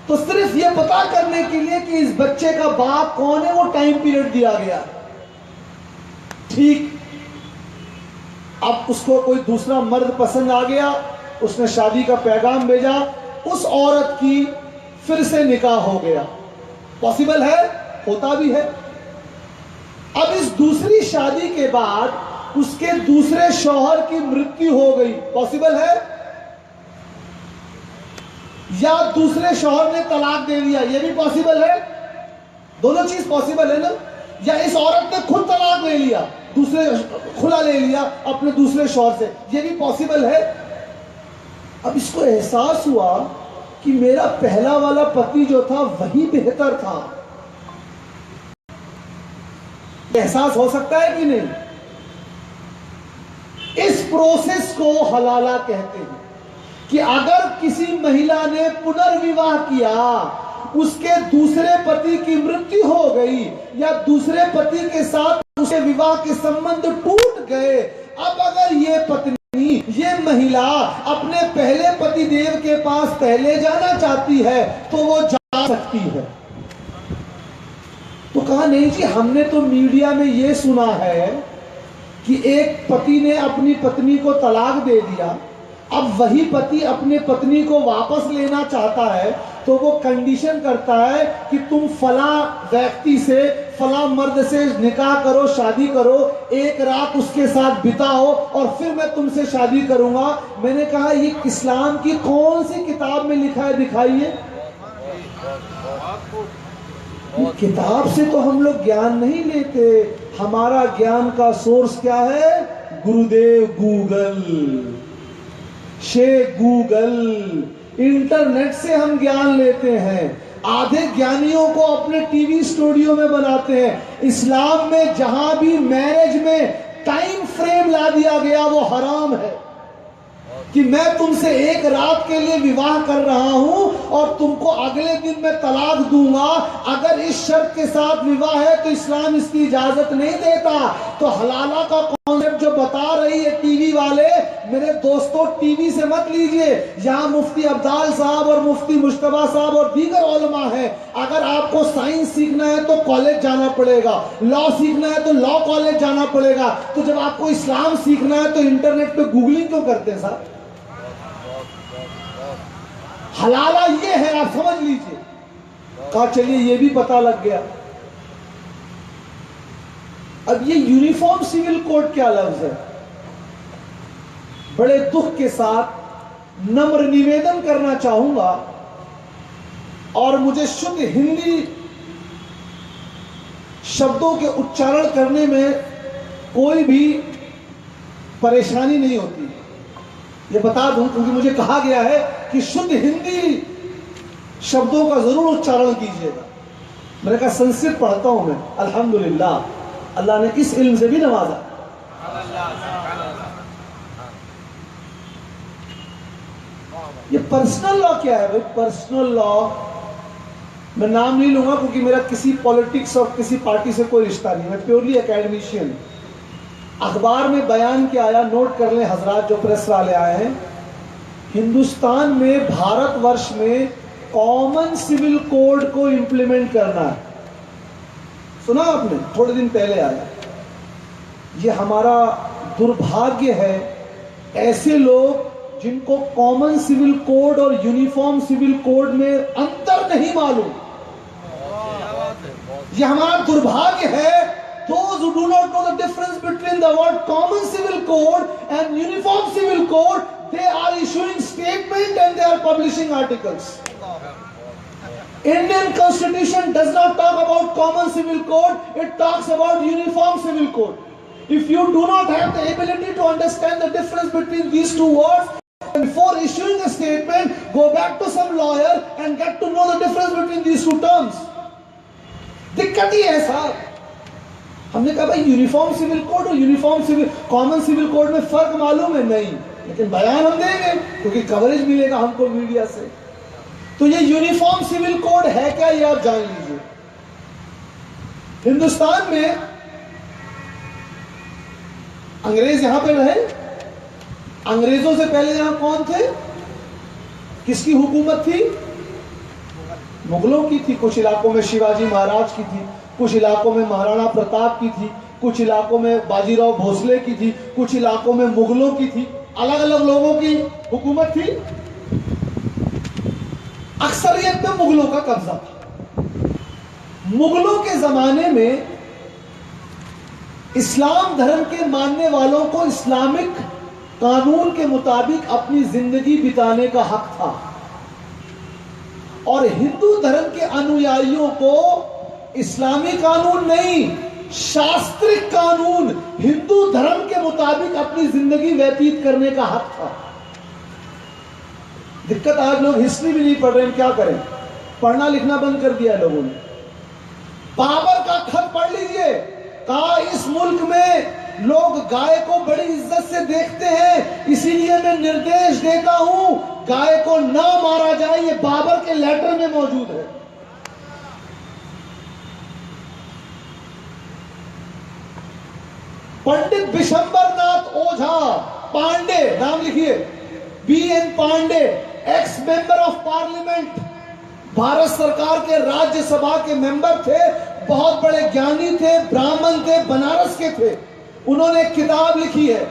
तो सिर्फ ये पता करने के लिए कि इस बच्चे का बाप कौन है वो टाइम पीरियड दिया गया। ठीक, अब उसको कोई दूसरा मर्द पसंद आ गया, उसने शादी का पैगाम भेजा, उस औरत की फिर से निकाह हो गया। पॉसिबल है, होता भी है। अब इस दूसरी शादी के बाद उसके दूसरे शौहर की मृत्यु हो गई, पॉसिबल है? या दूसरे शौहर ने तलाक दे दिया, यह भी पॉसिबल है। दोनों चीज पॉसिबल है ना। या इस औरत ने खुद तलाक ले लिया, दूसरे खुला ले लिया अपने दूसरे शौहर से, यह भी पॉसिबल है। अब इसको एहसास हुआ कि मेरा पहला वाला पति जो था वही बेहतर था। एहसास हो सकता है कि नहीं? इस प्रोसेस को हलाला कहते हैं कि अगर किसी महिला ने पुनर्विवाह किया, उसके दूसरे पति की मृत्यु हो गई या दूसरे पति के साथ उसके विवाह के संबंध टूट गए, अब अगर ये पत्नी, ये महिला अपने पहले पति देव के पास पहले जाना चाहती है तो वो जा सकती है। तो कहा नहीं जी, हमने तो मीडिया में ये सुना है कि एक पति ने अपनी पत्नी को तलाक दे दिया, अब वही पति अपने पत्नी को वापस लेना चाहता है तो वो कंडीशन करता है कि तुम फला व्यक्ति से, फला मर्द से निकाह करो, शादी करो, एक रात उसके साथ बिताओ और फिर मैं तुमसे शादी करूंगा। मैंने कहा ये इस्लाम की कौन सी किताब में लिखा है, दिखाइए। किताब से तो हम लोग ज्ञान नहीं लेते, हमारा ज्ञान का सोर्स क्या है? गुरुदेव गूगल, शेख गूगल, इंटरनेट से हम ज्ञान लेते हैं। आधे ज्ञानियों को अपने टीवी स्टूडियो में बनाते हैं। इस्लाम में जहां भी मैरिज में टाइम फ्रेम ला दिया गया वो हराम है कि मैं तुमसे एक रात के लिए विवाह कर रहा हूं और तुमको अगले दिन मैं तलाक दूंगा। अगर इस शर्त के साथ विवाह है तो इस्लाम इसकी इजाजत नहीं देता। तो हलाला का कॉन्सेप्ट जो बता रही है टीवी वाले, मेरे दोस्तों टीवी से मत लीजिए। यहाँ मुफ्ती अब्दाल साहब और मुफ्ती मुश्तबा साहब और दीगर उलमा है। अगर आपको साइंस सीखना है तो कॉलेज जाना पड़ेगा, लॉ सीखना है तो लॉ कॉलेज जाना पड़ेगा। तो जब आपको इस्लाम सीखना है तो इंटरनेट पे गूगलिंग क्यों करते हैं साहब? हलाला ये है, आप समझ लीजिए। कहा चलिए ये भी पता लग गया। अब ये यूनिफॉर्म सिविल कोड क्या लफ्ज है? बड़े दुख के साथ नम्र निवेदन करना चाहूंगा और मुझे शुद्ध हिंदी शब्दों के उच्चारण करने में कोई भी परेशानी नहीं होती, ये बता दूं, क्योंकि मुझे कहा गया है कि शुद्ध हिंदी शब्दों का जरूर उच्चारण कीजिएगा। मैंने कहा संस्कृत पढ़ता हूं मैं, अल्हम्दुलिल्लाह, अल्लाह ने इस इल्म से भी नवाजा। ये पर्सनल लॉ क्या है भाई? पर्सनल लॉ मैं नाम नहीं लूंगा क्योंकि मेरा किसी पॉलिटिक्स और किसी पार्टी से कोई रिश्ता नहीं, मैं प्योरली एकेडमिशियन। अखबार में बयान क्या आया, नोट कर लें हजरात जो प्रेस वाले आए हैं। हिंदुस्तान में, भारतवर्ष में कॉमन सिविल कोड को इंप्लीमेंट करना है। सुना आपने? थोड़े दिन पहले आया। ये हमारा दुर्भाग्य है, ऐसे लोग जिनको कॉमन सिविल कोड और यूनिफॉर्म सिविल कोड में अंतर नहीं मालूम, ये हमारा दुर्भाग्य है। Those who do not know the difference between the word common civil code and uniform civil code, they are issuing statement and they are publishing articles. Indian Constitution does not talk about common civil code, it talks about uniform civil code. If you do not have the ability to understand the difference between these two words, before issuing a statement, go back to some lawyer and get to know the difference between these two terms. दिक्कत ही है साहब। हमने कहा भाई uniform civil code और uniform civil, common civil code में फर्क मालूम है? नहीं। लेकिन बयान हम देंगे क्योंकि कवरेज मिलेगा हमको मीडिया से। तो ये यूनिफॉर्म सिविल कोड है क्या, ये आप जान लीजिए। हिंदुस्तान में अंग्रेज यहां पे रहे, अंग्रेजों से पहले यहां कौन थे, किसकी हुकूमत थी? मुगलों की थी। कुछ इलाकों में शिवाजी महाराज की थी, कुछ इलाकों में महाराणा प्रताप की थी, कुछ इलाकों में बाजीराव भोसले की थी, कुछ इलाकों में मुगलों की थी। अलग अलग लोगों की हुकूमत थी। अक्सरियत में मुगलों का कब्जा था। मुगलों के जमाने में इस्लाम धर्म के मानने वालों को इस्लामिक कानून के मुताबिक अपनी जिंदगी बिताने का हक था, और हिंदू धर्म के अनुयायियों को इस्लामी कानून नहीं, शास्त्रिक कानून, हिंदू धर्म के मुताबिक अपनी जिंदगी व्यतीत करने का हक था। दिक्कत आज लोग हिस्ट्री भी नहीं पढ़ रहे हैं, क्या करें, पढ़ना लिखना बंद कर दिया लोगों ने। बाबर का खत पढ़ लीजिए, कहा इस मुल्क में लोग गाय को बड़ी इज्जत से देखते हैं, इसीलिए मैं निर्देश देता हूं गाय को ना मारा जाए। ये बाबर के लेटर में मौजूद है। पंडित बिशंबरनाथ ओझा पांडे, नाम लिखिए, BN Pandey, ex member of parliament, Bharat सरकार के राज्यसभा के मेंबर थे, बहुत बड़े ज्ञानी थे, ब्राह्मण थे, बनारस के थे। उन्होंने एक किताब लिखी है,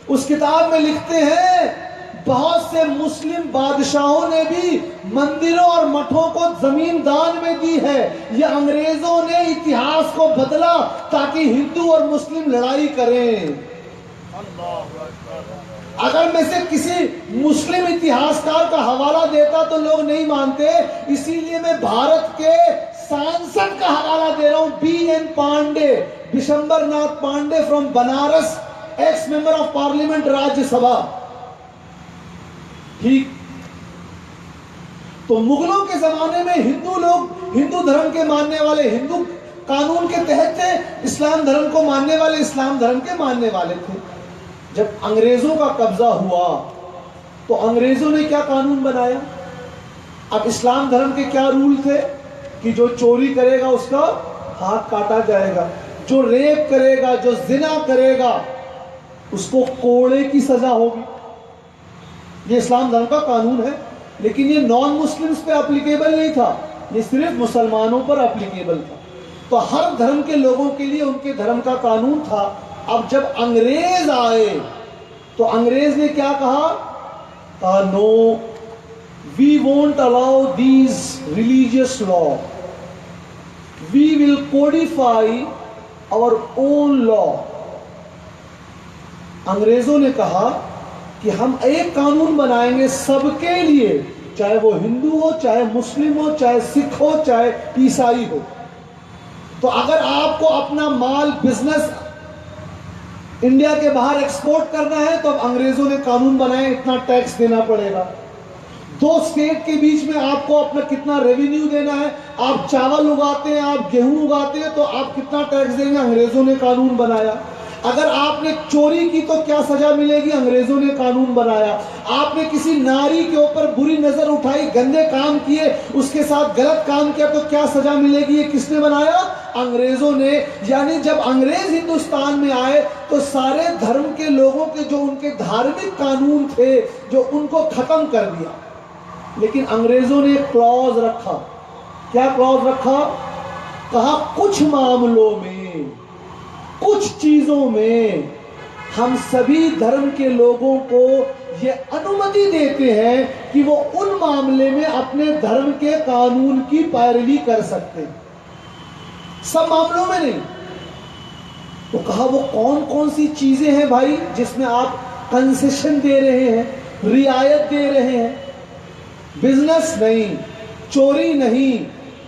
उस किताब में लिखते हैं बहुत से मुस्लिम बादशाहों ने भी मंदिरों और मठों को जमीन दान में दी है। ये अंग्रेजों ने इतिहास को बदला ताकि हिंदू और मुस्लिम लड़ाई करें। अगर मैं से किसी मुस्लिम इतिहासकार का हवाला देता तो लोग नहीं मानते, इसीलिए मैं भारत के सांसद का हवाला दे रहा हूं, BN Pandey, Bishambarnath Pandey from Banaras, ex member of parliament, Rajya Sabha. ठीक। तो मुगलों के जमाने में हिंदू लोग, हिंदू धर्म के मानने वाले हिंदू कानून के तहत थे, इस्लाम धर्म को मानने वाले इस्लाम धर्म के मानने वाले थे। जब अंग्रेजों का कब्जा हुआ तो अंग्रेजों ने क्या कानून बनाया? अब इस्लाम धर्म के क्या रूल थे कि जो चोरी करेगा उसका हाथ काटा जाएगा, जो रेप करेगा, जो जिना करेगा उसको कोड़े की सजा होगी। ये इस्लाम धर्म का कानून है, लेकिन ये नॉन मुस्लिम्स पे एप्लीकेबल नहीं था, ये सिर्फ मुसलमानों पर एप्लीकेबल था। तो हर धर्म के लोगों के लिए उनके धर्म का कानून था। अब जब अंग्रेज आए तो अंग्रेज ने क्या कहा? No, we won't allow these religious law, we will codify our own law. अंग्रेजों ने कहा कि हम एक कानून बनाएंगे सबके लिए, चाहे वो हिंदू हो, चाहे मुस्लिम हो, चाहे सिख हो, चाहे ईसाई हो। तो अगर आपको अपना माल, बिजनेस इंडिया के बाहर एक्सपोर्ट करना है तो अब अंग्रेजों ने कानून बनाए, इतना टैक्स देना पड़ेगा। दो स्टेट के बीच में आपको अपना कितना रेवेन्यू देना है, आप चावल उगाते हैं, आप गेहूं उगाते हैं, तो आप कितना टैक्स देंगे, अंग्रेजों ने कानून बनाया। अगर आपने चोरी की तो क्या सजा मिलेगी, अंग्रेजों ने कानून बनाया। आपने किसी नारी के ऊपर बुरी नजर उठाई, गंदे काम किए, उसके साथ गलत काम किया तो क्या सजा मिलेगी, ये किसने बनाया? अंग्रेजों ने। यानी जब अंग्रेज हिंदुस्तान में आए तो सारे धर्म के लोगों के जो उनके धार्मिक कानून थे, जो उनको खत्म कर दिया। लेकिन अंग्रेजों ने एक क्लॉज रखा। क्या क्लॉज रखा? कहा कुछ मामलों में, कुछ चीजों में हम सभी धर्म के लोगों को यह अनुमति देते हैं कि वो उन मामले में अपने धर्म के कानून की पैरवी कर सकते हैं, सब मामलों में नहीं। तो कहा वो कौन कौन सी चीजें हैं भाई जिसमें आप कंसेशन दे रहे हैं, रियायत दे रहे हैं? बिजनेस नहीं, चोरी नहीं,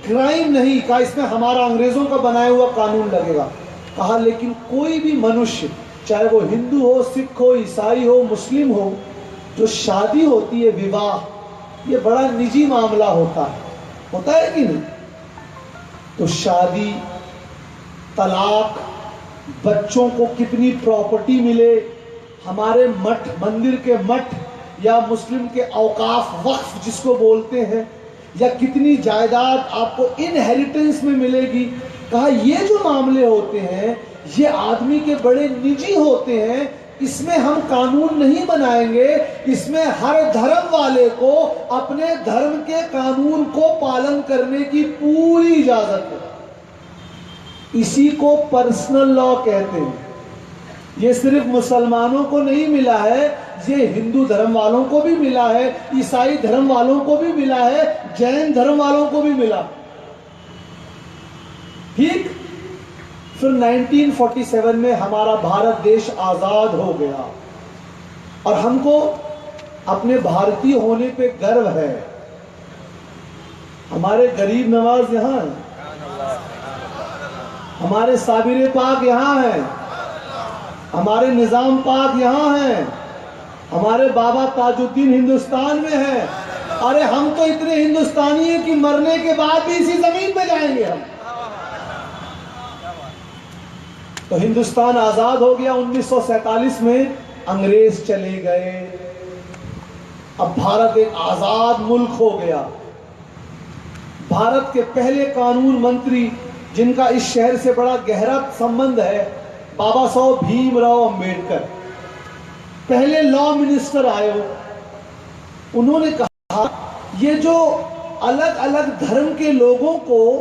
क्राइम नहीं। कहा इसमें हमारा अंग्रेजों का बनाया हुआ कानून लगेगा। कहा लेकिन कोई भी मनुष्य, चाहे वो हिंदू हो, सिख हो, ईसाई हो, मुस्लिम हो, जो शादी होती है, विवाह, ये बड़ा निजी मामला होता है कि नहीं? तो शादी, तलाक, बच्चों को कितनी प्रॉपर्टी मिले, हमारे मठ, मंदिर के मठ या मुस्लिम के औकाफ वक्फ जिसको बोलते हैं, या कितनी जायदाद आपको इनहेरिटेंस में मिलेगी। कहा ये जो मामले होते हैं ये आदमी के बड़े निजी होते हैं, इसमें हम कानून नहीं बनाएंगे, इसमें हर धर्म वाले को अपने धर्म के कानून को पालन करने की पूरी इजाजत है। इसी को पर्सनल लॉ कहते हैं। ये सिर्फ मुसलमानों को नहीं मिला है, ये हिंदू धर्म वालों को भी मिला है, ईसाई धर्म वालों को भी मिला है, जैन धर्म वालों को भी मिला। ठीक। फिर 1947 में हमारा भारत देश आजाद हो गया और हमको अपने भारतीय होने पे गर्व है। हमारे गरीब नवाज यहां है, हमारे साबिर पाक यहां है, हमारे निजाम पाक यहां है, हमारे बाबा ताजुद्दीन हिंदुस्तान में है। अरे हम तो इतने हिंदुस्तानी हैं कि मरने के बाद भी इसी जमीन पे जाएंगे हम। तो हिंदुस्तान आजाद हो गया 1947 में, अंग्रेज चले गए, अब भारत एक आजाद मुल्क हो गया। भारत के पहले कानून मंत्री जिनका इस शहर से बड़ा गहरा संबंध है, बाबा साहब भीमराव अंबेडकर, पहले लॉ मिनिस्टर आए हो। उन्होंने कहा ये जो अलग अलग धर्म के लोगों को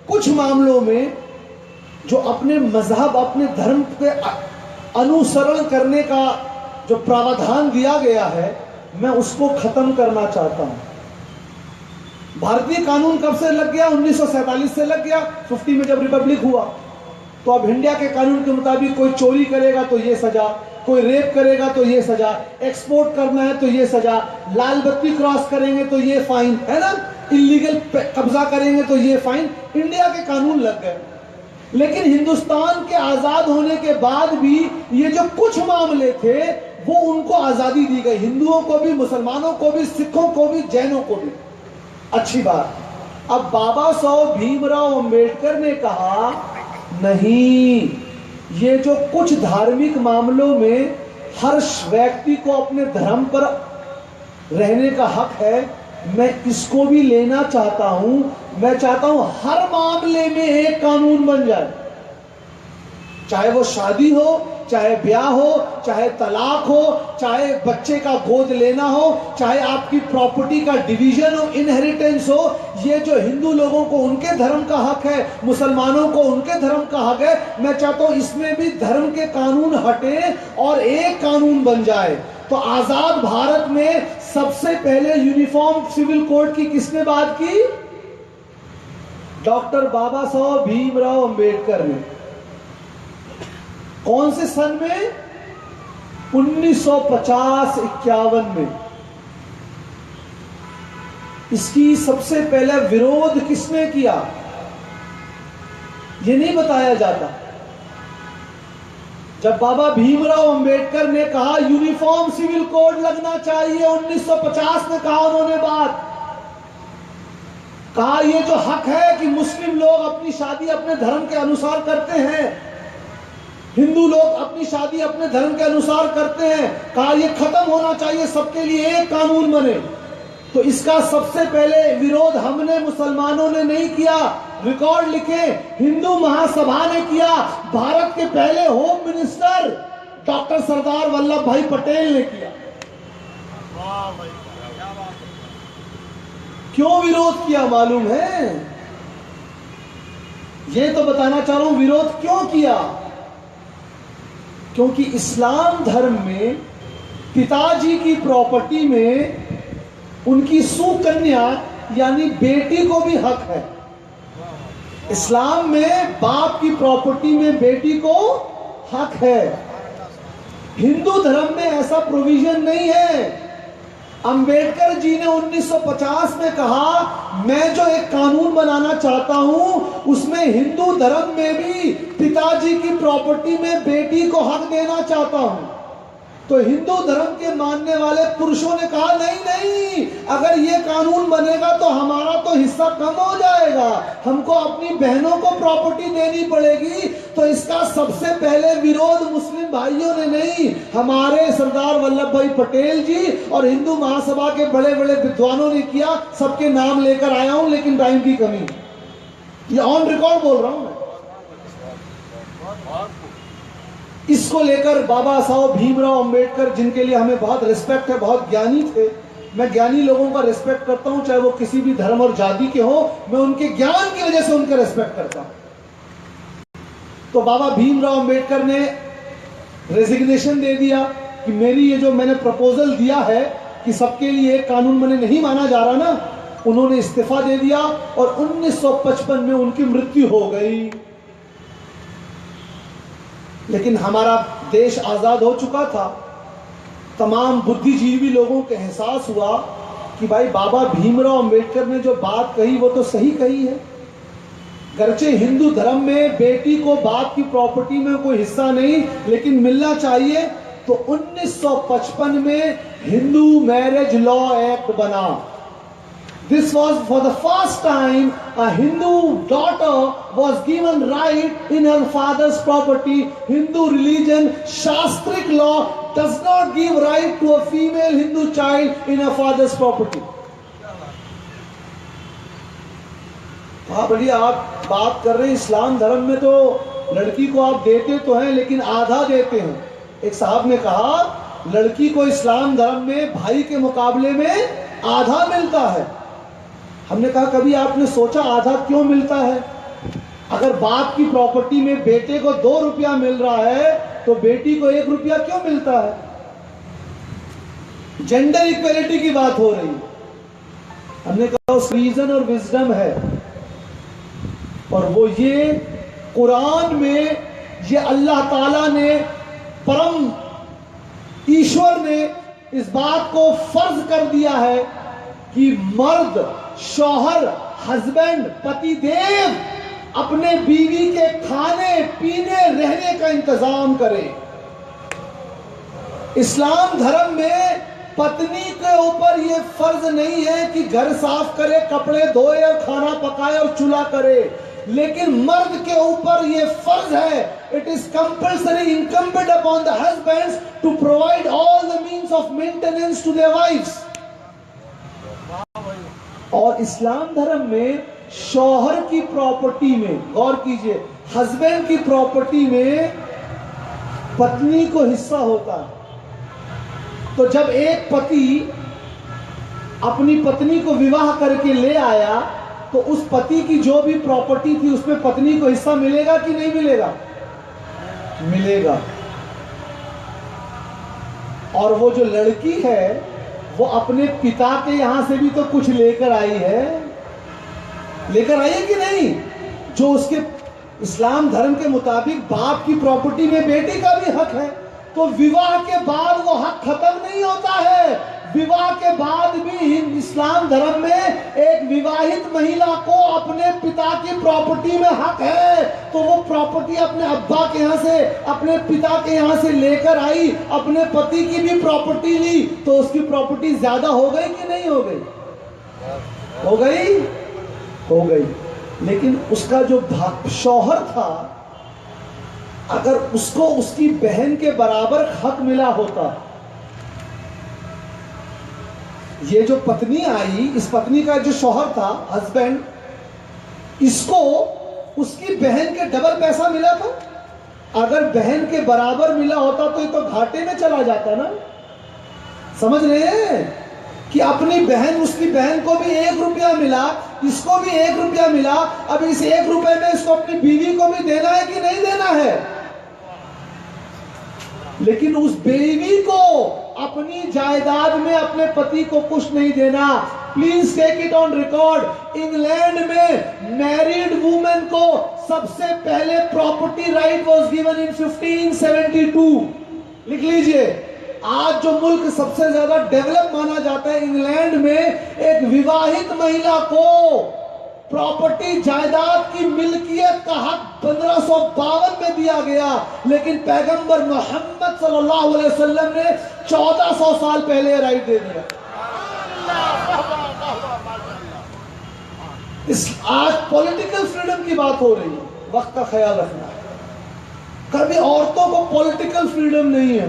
कुछ मामलों में जो अपने मजहब, अपने धर्म के अनुसरण करने का जो प्रावधान दिया गया है, मैं उसको खत्म करना चाहता हूं। भारतीय कानून कब से लग गया? 1947 से लग गया, 50 में जब रिपब्लिक हुआ। तो अब इंडिया के कानून के मुताबिक कोई चोरी करेगा तो ये सजा, कोई रेप करेगा तो ये सजा, एक्सपोर्ट करना है तो ये सजा, लाल बत्ती क्रॉस करेंगे तो ये फाइन, है ना, इलीगल कब्जा करेंगे तो ये फाइन। इंडिया के कानून लग गए। लेकिन हिंदुस्तान के आजाद होने के बाद भी ये जो कुछ मामले थे वो उनको आजादी दी गई, हिंदुओं को भी, मुसलमानों को भी, सिखों को भी, जैनों को भी। अच्छी बात। अब बाबा साहब भीमराव अंबेडकर ने कहा नहीं, ये जो कुछ धार्मिक मामलों में हर व्यक्ति को अपने धर्म पर रहने का हक है, मैं इसको भी लेना चाहता हूं। मैं चाहता हूं हर मामले में एक कानून बन जाए, चाहे वो शादी हो, चाहे ब्याह हो, चाहे तलाक हो, चाहे बच्चे का गोद लेना हो, चाहे आपकी प्रॉपर्टी का डिवीजन हो, इनहेरिटेंस हो। ये जो हिंदू लोगों को उनके धर्म का हक है, मुसलमानों को उनके धर्म का हक है, मैं चाहता हूं इसमें भी धर्म के कानून हटे और एक कानून बन जाए। तो आजाद भारत में सबसे पहले यूनिफॉर्म सिविल कोड की किसने बात की? डॉक्टर बाबा साहब भीमराव अंबेडकर ने। कौन से सन में? 1950-51 में। इसकी सबसे पहले विरोध किसने किया ये नहीं बताया जाता। जब बाबा भीमराव अंबेडकर ने कहा यूनिफॉर्म सिविल कोड लगना चाहिए, 1950 में कहा उन्होंने बात, कहा ये जो हक है कि मुस्लिम लोग अपनी शादी अपने धर्म के अनुसार करते हैं, हिंदू लोग अपनी शादी अपने धर्म के अनुसार करते हैं, कहा ये खत्म होना चाहिए, सबके लिए एक कानून बने। तो इसका सबसे पहले विरोध हमने, मुसलमानों ने नहीं किया, रिकॉर्ड लिखे, हिंदू महासभा ने किया। भारत के पहले home minister doctor Sardar Vallabh भाई पटेल ने किया। क्यों विरोध किया मालूम है? ये तो बताना चाह रहा हूं विरोध क्यों किया। क्योंकि इस्लाम धर्म में पिताजी की प्रॉपर्टी में उनकी सुकन्या यानी बेटी को भी हक है। इस्लाम में बाप की प्रॉपर्टी में बेटी को हक है। हिंदू धर्म में ऐसा प्रोविजन नहीं है। अंबेडकर जी ने 1950 में कहा मैं जो एक कानून बनाना चाहता हूं उसमें हिंदू धर्म में भी पिताजी की प्रॉपर्टी में बेटी को हक देना चाहता हूं। तो हिंदू धर्म के मानने वाले पुरुषों ने कहा नहीं नहीं, अगर ये कानून बनेगा तो हमारा तो हिस्सा कम हो जाएगा, हमको अपनी बहनों को प्रॉपर्टी देनी पड़ेगी। तो इसका सबसे पहले विरोध मुस्लिम भाइयों ने नहीं, हमारे सरदार वल्लभ भाई पटेल जी और हिंदू महासभा के बड़े बड़े विद्वानों ने किया। सबके नाम लेकर आया हूं, लेकिन टाइम की कमी, ये ऑन रिकॉर्ड बोल रहा हूं मैं। इसको लेकर बाबा साहब भीमराव अंबेडकर, जिनके लिए हमें बहुत रिस्पेक्ट है, बहुत ज्ञानी थे, मैं ज्ञानी लोगों का रिस्पेक्ट करता हूं, चाहे वो किसी भी धर्म और जाति के हो, मैं उनके ज्ञान की वजह से उनका रिस्पेक्ट करता हूं। तो बाबा भीमराव अंबेडकर ने रेजिग्नेशन दे दिया कि मेरी ये जो मैंने प्रपोजल दिया है कि सबके लिए एक कानून मैंने नहीं माना जा रहा ना, उन्होंने इस्तीफा दे दिया और 1955 में उनकी मृत्यु हो गई। लेकिन हमारा देश आजाद हो चुका था, तमाम बुद्धिजीवी लोगों को एहसास हुआ कि भाई बाबा भीमराव अंबेडकर ने जो बात कही वो तो सही कही है। गर्चे हिंदू धर्म में बेटी को बाप की प्रॉपर्टी में कोई हिस्सा नहीं, लेकिन मिलना चाहिए। तो 1955 में हिंदू मैरिज लॉ एक्ट बना। This was for the first time a Hindu daughter was given right in her father's property. Hindu religion, Shastric law does not give right to a female Hindu child in her father's property. हाँ बढ़िया, आप बात कर रहे हैं इस्लाम धर्म में तो लड़की को आप देते तो हैं, लेकिन आधा देते हैं। एक साहब ने कहा लड़की को इस्लाम धर्म में भाई के मुकाबले में आधा मिलता है। हमने कहा कभी आपने सोचा आधा क्यों मिलता है? अगर बाप की प्रॉपर्टी में बेटे को 2 रुपया मिल रहा है तो बेटी को 1 रुपया क्यों मिलता है? जेंडर इक्वलिटी की बात हो रही है। हमने कहा उस रीजन और विजडम है, और वो ये कुरान में ये अल्लाह ताला ने, परम ईश्वर ने इस बात को फर्ज कर दिया है कि मर्द, शौहर, हस्बैंड, पति देव अपने बीवी के खाने पीने रहने का इंतजाम करे। इस्लाम धर्म में पत्नी के ऊपर यह फर्ज नहीं है कि घर साफ करे, कपड़े धोए और खाना पकाए और चूल्हा करे, लेकिन मर्द के ऊपर यह फर्ज है, it is compulsory incumbent upon the husbands to provide all the means of maintenance to their wifes. और इस्लाम धर्म में शौहर की प्रॉपर्टी में, गौर कीजिए, हस्बैंड की प्रॉपर्टी में पत्नी को हिस्सा होता है। तो जब एक पति अपनी पत्नी को विवाह करके ले आया तो उस पति की जो भी प्रॉपर्टी थी उसमें पत्नी को हिस्सा मिलेगा कि नहीं मिलेगा? मिलेगा। और वो जो लड़की है वो अपने पिता के यहां से भी तो कुछ लेकर आई है, लेकर आई है कि नहीं? जो उसके इस्लाम धर्म के मुताबिक बाप की प्रॉपर्टी में बेटी का भी हक है। तो विवाह के बाद वो हक खत्म नहीं होता है। विवाह के बाद भी इस्लाम धर्म में एक विवाहित महिला को अपने पिता की प्रॉपर्टी में हक है। तो वो प्रॉपर्टी अपने अब्बा के यहाँ से, अपने पिता के यहाँ से लेकर आई, अपने पति की भी प्रॉपर्टी ली, तो उसकी प्रॉपर्टी ज्यादा हो गई कि नहीं हो गई? हो गई, हो गई। लेकिन उसका जो शौहर था, अगर उसको उसकी बहन के बराबर हक मिला होता, ये जो पत्नी आई, इस पत्नी का जो शौहर था, हस्बैंड, इसको उसकी बहन के डबल पैसा मिला था। अगर बहन के बराबर मिला होता तो ये तो घाटे में चला जाता ना। समझ रहे हैं कि अपनी बहन, उसकी बहन को भी 1 रुपया मिला, इसको भी 1 रुपया मिला। अब इस 1 रुपए में इसको अपनी बीवी को भी देना है कि नहीं देना है? लेकिन उस बीवी को अपनी जायदाद में अपने पति को कुछ नहीं देना। Please take it on record, England में मैरिड वुमेन को सबसे पहले property right was given in 1572। लिख लीजिए, आज जो मुल्क सबसे ज्यादा डेवलप माना जाता है, इंग्लैंड में एक विवाहित महिला को प्रॉपर्टी जायदाद की मिल्कियत का हक 1552 में दिया गया, लेकिन पैगंबर मोहम्मद सल्लल्लाहु अलैहि वसल्लम ने 1400 साल पहले राइट दे दिया। इस आज पॉलिटिकल फ्रीडम की बात हो रही है, वक्त का ख्याल रखना है। कभी औरतों को पॉलिटिकल फ्रीडम नहीं है,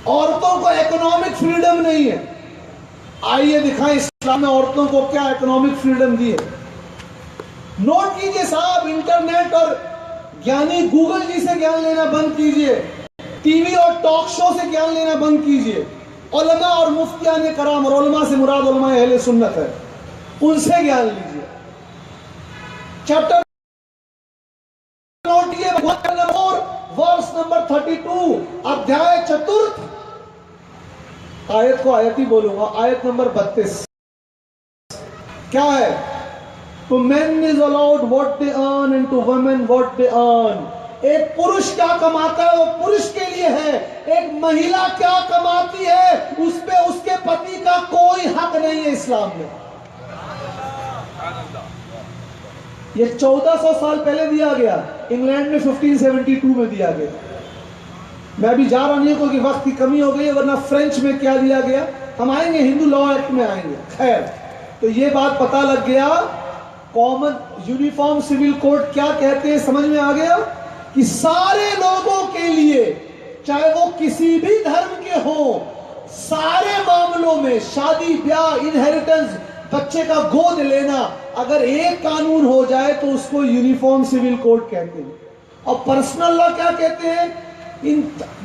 औरतों को इकोनॉमिक फ्रीडम नहीं है। आइए दिखाएं इस्लाम में औरतों को क्या इकोनॉमिक फ्रीडम दी है। नोट कीजिए साहब, इंटरनेट और ज्ञानी गूगल जी से ज्ञान लेना बंद कीजिए, टीवी और टॉक शो से ज्ञान लेना बंद कीजिए। उलमा और मुफ्तियान कराम, और उलमा से मुराद उलमा अहले सुन्नत है, उनसे ज्ञान लीजिए। चैप्टर नोट कीजिए, वर्स नंबर 32, अध्याय 4, आयत को आयत ही बोलूंगा, आयत नंबर 32 क्या है? To men is allowed what they earn and to women what they earn। एक पुरुष क्या कमाता है वो पुरुष के लिए है, एक महिला क्या कमाती है उस पे उसके पति का कोई हक नहीं है इस्लाम में। ये 1400 साल पहले दिया गया, इंग्लैंड में 1572 में दिया गया। मैं अभी जा रहा नहीं हूं क्योंकि वक्त की कमी हो गई है, वरना फ्रेंच में क्या दिया गया, हम आएंगे हिंदू लॉ एक्ट में आएंगे। खैर, तो ये बात पता लग गया, कॉमन यूनिफॉर्म सिविल कोड क्या कहते हैं समझ में आ गया कि सारे लोगों के लिए, चाहे वो किसी भी धर्म के हो, सारे मामलों में शादी ब्याह इनहेरिटेंस बच्चे का गोद लेना, अगर एक कानून हो जाए तो उसको यूनिफॉर्म सिविल कोड कहते हैं। और पर्सनल लॉ क्या कहते हैं? इन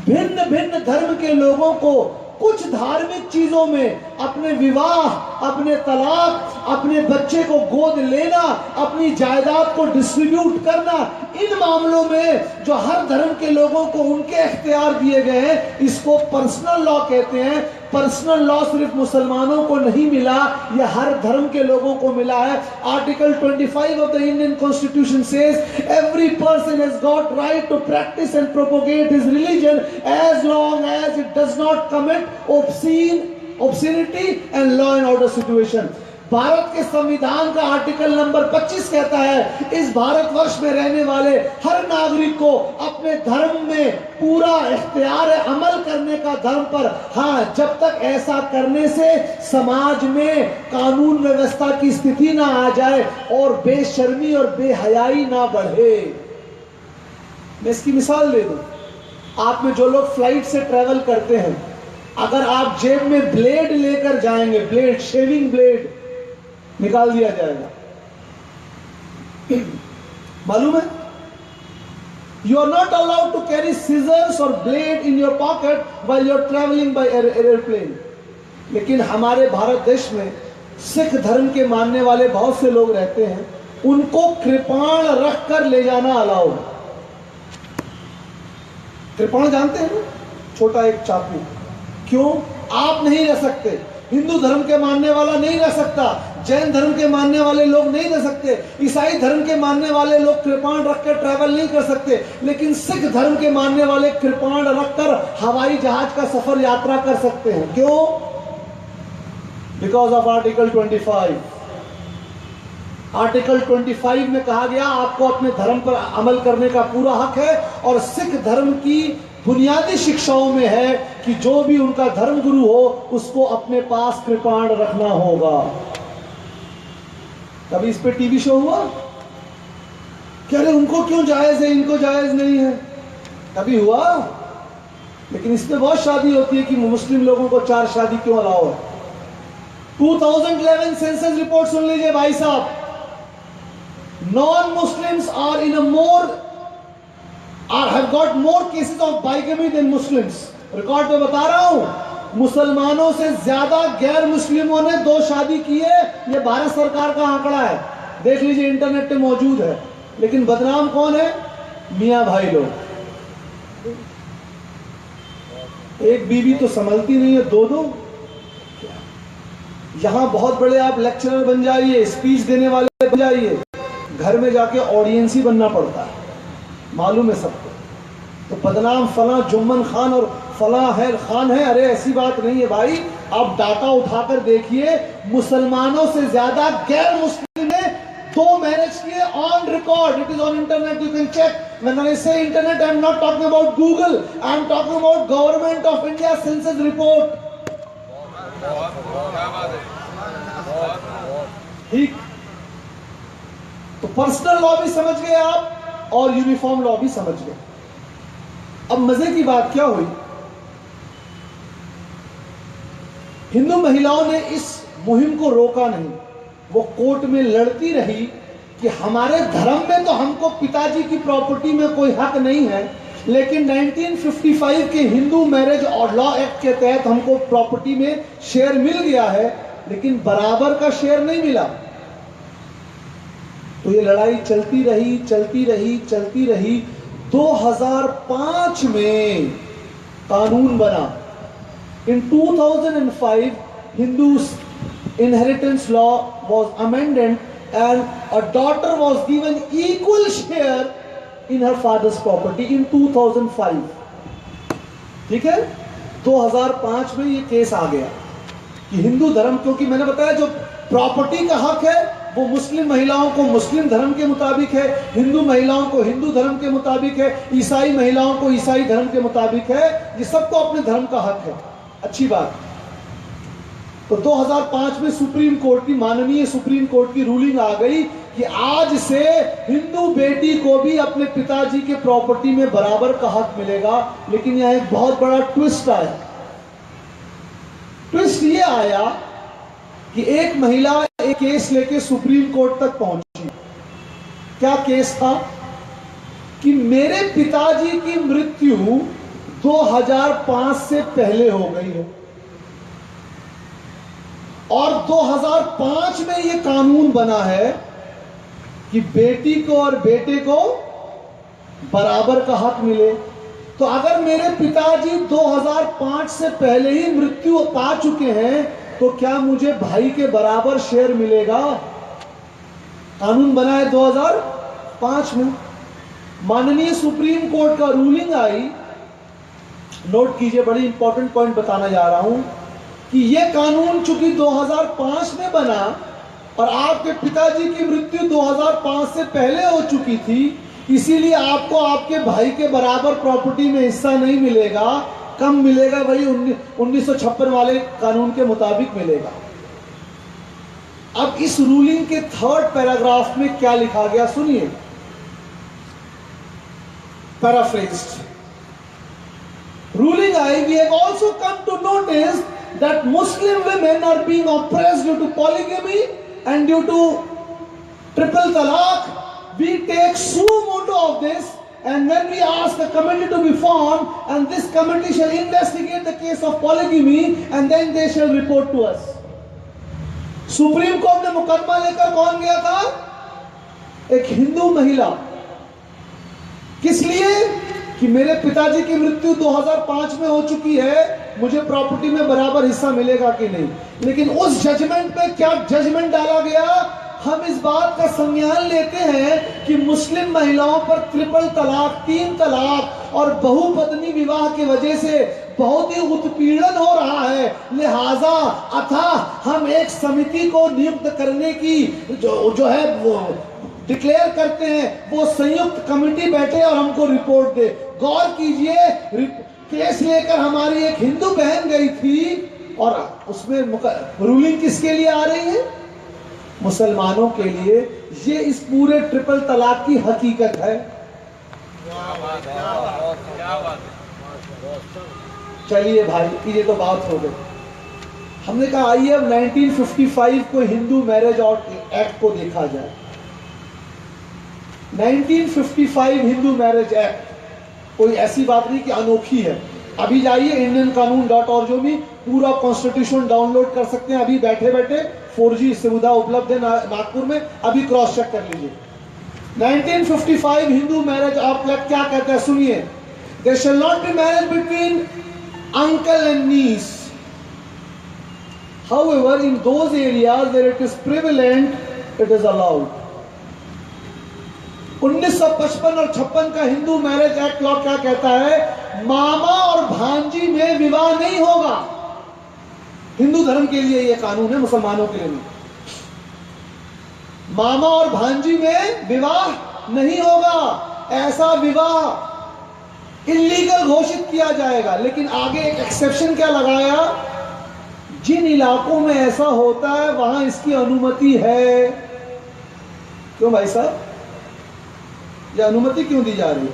भिन्न भिन्न धर्म के लोगों को कुछ धार्मिक चीजों में अपने विवाह, अपने तलाक, अपने बच्चे को गोद लेना, अपनी जायदाद को डिस्ट्रीब्यूट करना, इन मामलों में जो हर धर्म के लोगों को उनके इख्तियार दिए गए हैं, इसको पर्सनल लॉ कहते हैं। पर्सनल लॉ सिर्फ मुसलमानों को नहीं मिला, यह हर धर्म के लोगों को मिला है। Article 25 of the Indian constitution says every person has got right to practice and propagate his religion as long as it does not commit obscenity and law and order situation। Bharat के संविधान का आर्टिकल नंबर 25 कहता है इस भारतवर्ष में रहने वाले हर नागरिक को अपने धर्म में पूरा इख्तियार है अमल करने का धर्म पर, हाँ जब तक ऐसा करने से समाज में कानून व्यवस्था की स्थिति ना आ जाए और बेशर्मी और बेहयाई ना बढ़े। मैं इसकी मिसाल दे दूं, आप में जो लोग फ्लाइट से ट्रेवल करते हैं, अगर आप जेब में ब्लेड लेकर जाएंगे, ब्लेड, शेविंग ब्लेड निकाल दिया जाएगा, मालूम है? You are not allowed to carry scissors और blade in your pocket while you are travelling by airplane. लेकिन हमारे भारत देश में सिख धर्म के मानने वाले बहुत से लोग रहते हैं, उनको कृपाण रख कर ले जाना अलाउ है। कृपाण जानते हैं ना, छोटा एक चाकू। क्यों? आप नहीं रह सकते, हिंदू धर्म के मानने वाला नहीं रह सकता, जैन धर्म के मानने वाले लोग नहीं रह सकते, ईसाई धर्म के मानने वाले लोग कृपाण रखकर ट्रैवल नहीं कर सकते, लेकिन सिख धर्म के मानने वाले कृपाण रखकर हवाई जहाज का सफर यात्रा कर सकते हैं। क्यों? Because of article 25। आर्टिकल 25 में कहा गया आपको अपने धर्म पर अमल करने का पूरा हक है, और सिख धर्म की बुनियादी शिक्षाओं में है कि जो भी उनका धर्म गुरु हो उसको अपने पास कृपाण रखना होगा। कभी इस पे टीवी शो हुआ? क्या रे उनको क्यों जायज है, इनको जायज नहीं है? कभी हुआ? लेकिन इसमें बहुत शादी होती है कि मुस्लिम लोगों को 4 शादी क्यों अलाउ है? 2011 सेंसस रिपोर्ट सुन लीजिए भाई साहब, non Muslims are in a more have got more cases of bigamy than Muslims। रिकॉर्ड पे बता रहा हूं, मुसलमानों से ज्यादा गैर मुस्लिमों ने 2 शादी की है। ये भारत सरकार का आंकड़ा है, देख लीजिए, इंटरनेट पे मौजूद है। लेकिन बदनाम कौन है? मियां भाई लोग। एक बीवी तो संभलती नहीं है, 2-2। यहां बहुत बड़े आप लेक्चरर बन जाइए, स्पीच देने वाले बन जाइए, घर में जाके ऑडियंस ही बनना पड़ता है, मालूम है सबको। तो बदनाम फला जुम्मन खान और फला है खान है, अरे ऐसी बात नहीं है भाई। आप डाटा उठाकर देखिए, मुसलमानों से ज्यादा गैर मुस्लिम दो मैरिज किए on record, it is on internet, you can check. When I say internet, I am not talking about Google, I am talking about Government of India census report. ठीक, तो पर्सनल लॉ भी समझ गए आप और uniform law भी समझ गए. अब मजे की बात क्या हुई, हिंदू महिलाओं ने इस मुहिम को रोका नहीं. वो कोर्ट में लड़ती रही कि हमारे धर्म में तो हमको पिताजी की प्रॉपर्टी में कोई हक नहीं है, लेकिन 1955 के हिंदू मैरिज और लॉ एक्ट के तहत हमको प्रॉपर्टी में शेयर मिल गया है, लेकिन बराबर का शेयर नहीं मिला. तो ये लड़ाई चलती रही चलती रही चलती रही. 2005 में कानून बना. In 2005, Hindu's inheritance law was amended and a daughter was given equal share in her father's property in 2005. ठीक है, 2005 में ये केस आ गया कि हिंदू धर्म, क्योंकि मैंने बताया जो प्रॉपर्टी का हक है वो मुस्लिम महिलाओं को मुस्लिम धर्म के मुताबिक है, हिंदू महिलाओं को हिंदू धर्म के मुताबिक है, ईसाई महिलाओं को ईसाई धर्म के मुताबिक है. ये सबको अपने धर्म का हक है. अच्छी बात. तो 2005 में सुप्रीम कोर्ट की, माननीय सुप्रीम कोर्ट की रूलिंग आ गई कि आज से हिंदू बेटी को भी अपने पिताजी के प्रॉपर्टी में बराबर का हक मिलेगा. लेकिन यहां एक बहुत बड़ा ट्विस्ट आया. ट्विस्ट ये आया कि एक महिला एक केस लेके सुप्रीम कोर्ट तक पहुंची. क्या केस था कि मेरे पिताजी की मृत्यु 2005 से पहले हो गई है और 2005 में यह कानून बना है कि बेटी को और बेटे को बराबर का हक मिले. तो अगर मेरे पिताजी 2005 से पहले ही मृत्यु पा चुके हैं तो क्या मुझे भाई के बराबर शेयर मिलेगा? कानून बना है 2005 में. माननीय सुप्रीम कोर्ट का रूलिंग आई. नोट कीजिए, बड़ी इंपॉर्टेंट पॉइंट बताना जा रहा हूं कि यह कानून चूंकि 2005 में बना और आपके पिताजी की मृत्यु 2005 से पहले हो चुकी थी, इसीलिए आपको आपके भाई के बराबर प्रॉपर्टी में हिस्सा नहीं मिलेगा, कम मिलेगा, वही 1956 वाले कानून के मुताबिक मिलेगा. अब इस रूलिंग के 3rd पैराग्राफ में क्या लिखा गया सुनिए. पैराफ्रेज्ड ruling I, we have also come to notice that Muslim women are being oppressed due to polygamy and due to triple talaq. We take suo motu of this, and when we ask a committee to be formed, and this committee shall investigate the case of polygamy and then they shall report to us. Supreme court में मुकदमा लेकर कौन गया था? एक हिंदू महिला. किस लिए? कि मेरे पिताजी की मृत्यु 2005 में हो चुकी है, मुझे प्रॉपर्टी में बराबर हिस्सा मिलेगा कि नहीं. लेकिन उस जजमेंट में क्या जजमेंट डाला गया? हम इस बात का संज्ञान लेते हैं कि मुस्लिम महिलाओं पर ट्रिपल तलाक, 3 तलाक और बहुपत्नी विवाह की वजह से बहुत ही उत्पीड़न हो रहा है. लिहाजा अथा हम एक समिति को नियुक्त करने की जो है वो डिक्लेयर करते हैं, वो संयुक्त कमेटी बैठे और हमको रिपोर्ट दे. गौर कीजिए, केस लेकर हमारी एक हिंदू बहन गई थी और उसमें रूलिंग किसके लिए आ रही है? मुसलमानों के लिए. ये इस पूरे ट्रिपल तलाक की हकीकत है. चलिए भाई, ये तो बात हो गई. हमने कहा आइए अब 1955 को हिंदू मैरिज और एक्ट को देखा जाए. 1955 हिंदू मैरिज एक्ट कोई ऐसी बात नहीं कि अनोखी है. अभी जाइए indianqanun.org में पूरा कॉन्स्टिट्यूशन डाउनलोड कर सकते हैं. अभी बैठे बैठे 4G सुविधा उपलब्ध है नागपुर में, अभी क्रॉस चेक कर लीजिए. 1955 हिंदू मैरिज एक्ट क्या कहता है सुनिए. There shall not be marriage between uncle and niece. However, in those areas where it is prevalent, it is allowed. 1955 और 56 का हिंदू मैरिज एक्ट लॉ क्या कहता है? मामा और भांजी में विवाह नहीं होगा. हिंदू धर्म के लिए यह कानून है, मुसलमानों के लिए नहीं. मामा और भांजी में विवाह नहीं होगा, ऐसा विवाह इल्लीगल घोषित किया जाएगा। लेकिन आगे एक एक्सेप्शन क्या लगाया, जिन इलाकों में ऐसा होता है वहां इसकी अनुमति है। क्यों भाई साहब, यह अनुमति क्यों दी जा रही है?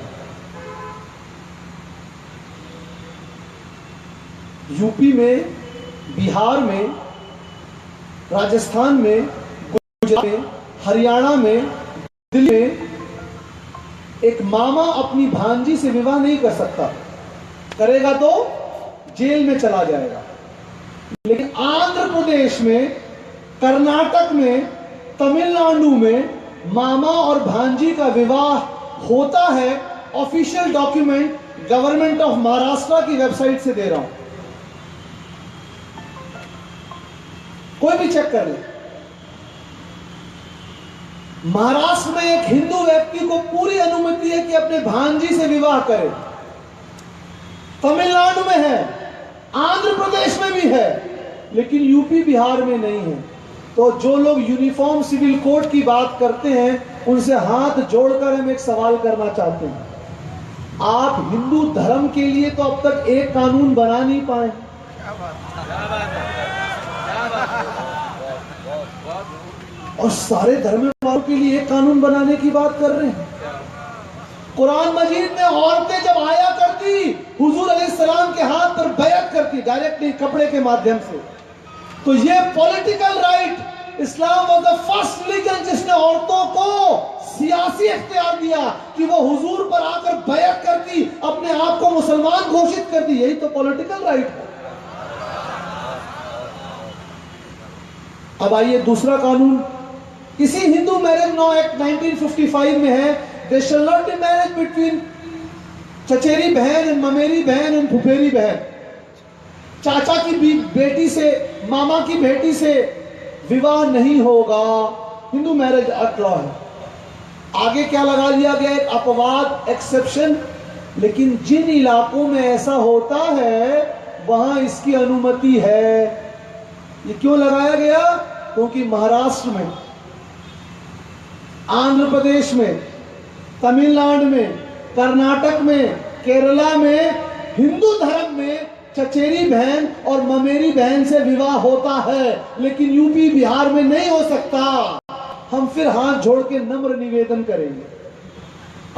यूपी में, बिहार में, राजस्थान में, गुजरात में, हरियाणा में, दिल्ली में एक मामा अपनी भांजी से विवाह नहीं कर सकता, करेगा तो जेल में चला जाएगा। लेकिन आंध्र प्रदेश में, कर्नाटक में, तमिलनाडु में मामा और भांजी का विवाह होता है। Official document government of Maharashtra की वेबसाइट से दे रहा हूं, कोई भी चेक कर ले। महाराष्ट्र में एक हिंदू व्यक्ति को पूरी अनुमति है कि अपने भांजी से विवाह करे। तमिलनाडु में है, आंध्र प्रदेश में भी है, लेकिन यूपी बिहार में नहीं है। तो जो लोग यूनिफॉर्म सिविल कोड की बात करते हैं उनसे हाथ जोड़कर हम एक सवाल करना चाहते हैं। आप हिंदू धर्म के लिए तो अब तक एक कानून बना नहीं पाए, और सारे धर्म वालों के लिए एक कानून बनाने की बात कर रहे हैं। कुरान मजीद में औरतें जब आया करती, हुजूर अलैहिस्सलाम के हाथ पर बैत करती, डायरेक्टली कपड़े के माध्यम से। तो ये political right, Islam was the first religion जिसने औरतों को सियासी इख्तियार दिया कि वो हुजूर पर आकर बैत करती, अपने आप को मुसलमान घोषित करती। यही तो पॉलिटिकल राइट है। अब आइए दूसरा कानून, इसी हिंदू मैरिज लॉ एक्ट 1955 में है, there shall not be marriage between चचेरी बहन एंड ममेरी बहन एंड फुफेरी बहन। चाचा की बेटी से, मामा की बेटी से विवाह नहीं होगा, हिंदू मैरिज एक्ट लॉ है। आगे क्या लगा दिया गया, एक अपवाद, एक्सेप्शन, लेकिन जिन इलाकों में ऐसा होता है वहां इसकी अनुमति है। ये क्यों लगाया गया? क्योंकि महाराष्ट्र में, आंध्र प्रदेश में, तमिलनाडु में, कर्नाटक में, केरला में हिंदू धर्म में चचेरी बहन और ममेरी बहन से विवाह होता है, लेकिन यूपी बिहार में नहीं हो सकता। हम फिर हाथ जोड़ के नम्र निवेदन करेंगे,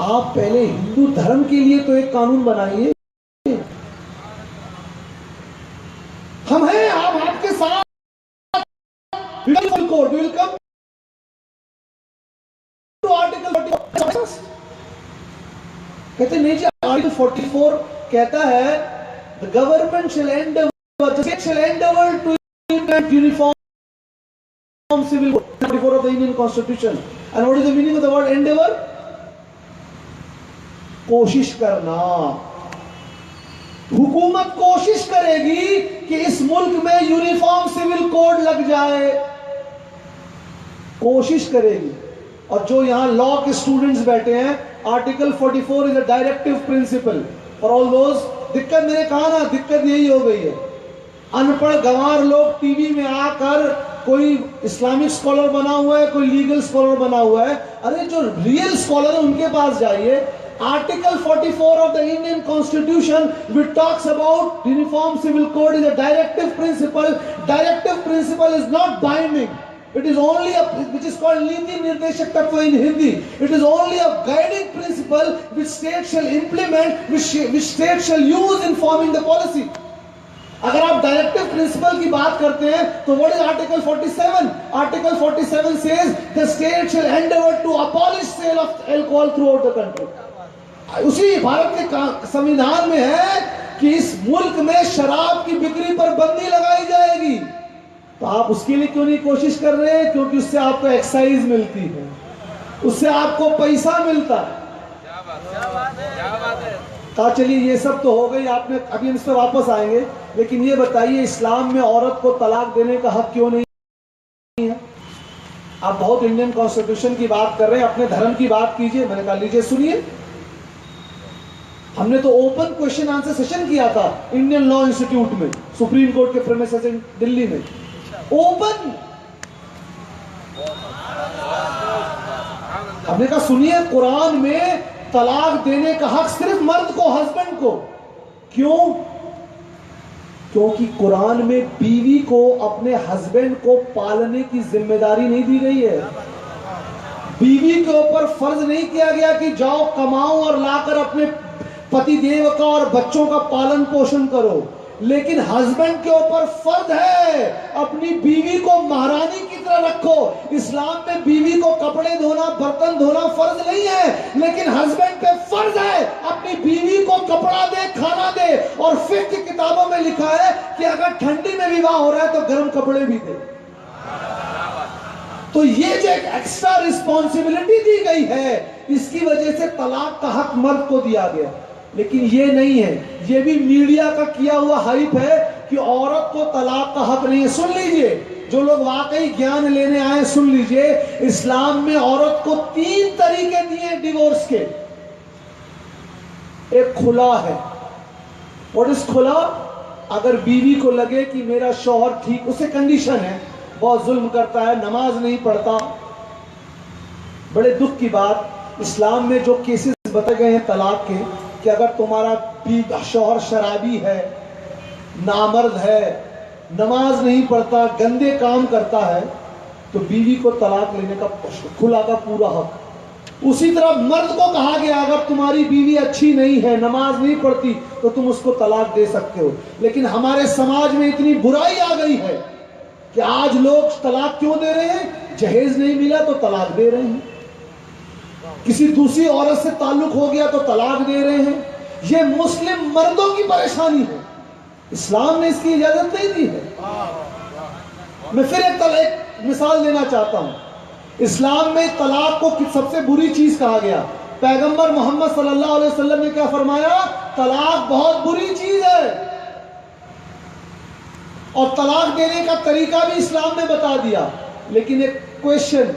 आप पहले हिंदू धर्म के लिए तो एक कानून बनाइए। हम हैं, हम आपके साथ। Code will come to article 44। कहते नहीं जी, आर्टिकल 44 कहता है the government shall endeavor, the state shall endeavor to implement uniform civil code, 44 of the Indian Constitution. And what is the meaning of the word endeavor? कोशिश करना। हुकूमत कोशिश करेगी कि इस मुल्क में यूनिफॉर्म सिविल कोड लग जाए, कोशिश करेगी। और जो यहां लॉ के स्टूडेंट्स बैठे हैं, article 44 is a directive principal for all those. दिक्कत मैंने कहा ना, दिक्कत यही हो गई है, अनपढ़ गंवार लोग टीवी में आकर कोई इस्लामिक स्कॉलर बना हुआ है, कोई लीगल स्कॉलर बना हुआ है। अरे जो रियल स्कॉलर है उनके पास जाइए। Article 44 of the Indian constitution which talks about uniform civil code is a directive principle. Directive principle is not binding, it is only a, which is called niti nirdesh tattva in Hindi. It is only a guiding principle which state shall implement, which state shall use in forming the policy. अगर आप directive principle की बात करते हैं तो what is article 47? Article 47 says the state shall endeavor to abolish sale of alcohol throughout the country. उसी भारत के संविधान में है कि इस मुल्क में शराब की बिक्री पर बंदी लगाई जाएगी। तो आप उसके लिए क्यों नहीं कोशिश कर रहे हैं? क्योंकि उससे आपको एक्साइज मिलती है, उससे आपको पैसा मिलता है। कहा चलिए ये सब तो हो गई, आपने अभी हम इस पर वापस आएंगे, लेकिन ये बताइए इस्लाम में औरत को तलाक देने का हक क्यों नहीं है? आप बहुत इंडियन कॉन्स्टिट्यूशन की बात कर रहे हैं, अपने धर्म की बात कीजिए। मैंने कहा लीजिए सुनिए, हमने तो ओपन क्वेश्चन आंसर सेशन किया था इंडियन लॉ इंस्टीट्यूट में, सुप्रीम कोर्ट के प्रेमिसेस इन दिल्ली में, ओपन। हमने कहा सुनिए, कुरान में तलाक देने का हक सिर्फ मर्द को, हस्बैंड को। क्यों? क्योंकि कुरान में बीवी को अपने हस्बैंड को पालने की जिम्मेदारी नहीं दी गई है। बीवी के ऊपर फर्ज नहीं किया गया कि जाओ कमाओ और लाकर अपने पति देव का और बच्चों का पालन पोषण करो, लेकिन हस्बैंड के ऊपर फर्ज है अपनी बीवी को महारानी की तरह रखो। इस्लाम में बीवी को कपड़े धोना, बर्तन धोना फर्ज नहीं है, लेकिन हस्बैंड पे फर्ज है अपनी बीवी को कपड़ा दे, खाना दे। और फिक्ह की किताबों में लिखा है कि अगर ठंडी में विवाह हो रहा है तो गर्म कपड़े भी दे। तो ये जो एक एक्स्ट्रा रिस्पॉन्सिबिलिटी दी गई है, इसकी वजह से तलाक का हक मर्द को दिया गया। लेकिन ये नहीं है, ये भी मीडिया का किया हुआ हाइप है कि औरत को तलाक का हक नहीं है। सुन लीजिए, जो लोग वाकई ज्ञान लेने आए सुन लीजिए, इस्लाम में औरत को 3 तरीके दिए डिवोर्स के। एक खुला है। व्हाट इज खुला? अगर बीवी को लगे कि मेरा शौहर ठीक, उसे कंडीशन है, बहुत जुल्म करता है, नमाज नहीं पढ़ता। बड़े दुख की बात, इस्लाम में जो केसेस बताए गए हैं तलाक के, कि अगर तुम्हारा शौहर शराबी है, नामर्द है, नमाज नहीं पढ़ता, गंदे काम करता है, तो बीवी को तलाक लेने का खुला का पूरा हक। उसी तरह मर्द को कहा गया अगर तुम्हारी बीवी अच्छी नहीं है, नमाज नहीं पढ़ती, तो तुम उसको तलाक दे सकते हो। लेकिन हमारे समाज में इतनी बुराई आ गई है कि आज लोग तलाक क्यों दे रहे हैं? जहेज नहीं मिला तो तलाक दे रहे हैं, किसी दूसरी औरत से ताल्लुक हो गया तो तलाक दे रहे हैं। ये मुस्लिम मर्दों की परेशानी है, इस्लाम ने इसकी इजाजत नहीं दी है। मैं फिर एक मिसाल देना चाहता हूं। इस्लाम में तलाक को सबसे बुरी चीज कहा गया। पैगंबर मोहम्मद सल्लल्लाहु अलैहि वसल्लम ने क्या फरमाया? तलाक बहुत बुरी चीज है, और तलाक देने का तरीका भी इस्लाम ने बता दिया। लेकिन एक क्वेश्चन,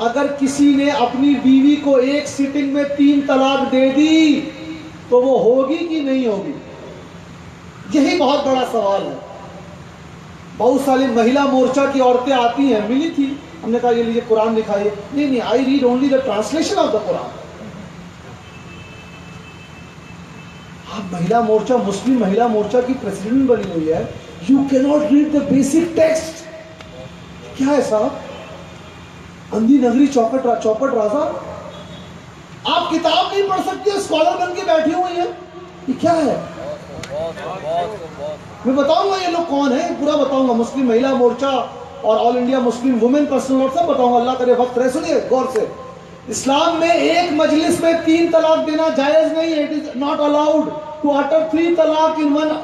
अगर किसी ने अपनी बीवी को एक सिटिंग में 3 तलाक दे दी तो वो होगी कि नहीं होगी? यही बहुत बड़ा सवाल है। बहुत सारी महिला मोर्चा की औरतें आती हैं, मिली थी, हमने कहा ये लीजिए कुरान दिखाइए। नहीं, I read only the translation of the Quran. आप महिला मोर्चा, मुस्लिम महिला मोर्चा की प्रेसिडेंट बनी हुई है, you can not read the basic text. क्या है साहब? अंधी नगरी चौपट राजा, आप किताब नहीं पढ़ सकते, स्कॉलर बन के बैठी हुई है, ये क्या है? मैं बताऊंगा ये लोग कौन है, पूरा बताऊंगा। मुस्लिम महिला मोर्चा और all India Muslim women personal law सब बताऊंगा, अल्लाह करे वक्त रहे। सुनिए गौर से, इस्लाम में एक मजलिस में 3 तलाक देना जायज नहीं है। It is not allowed to utter 3 तलाक इन वन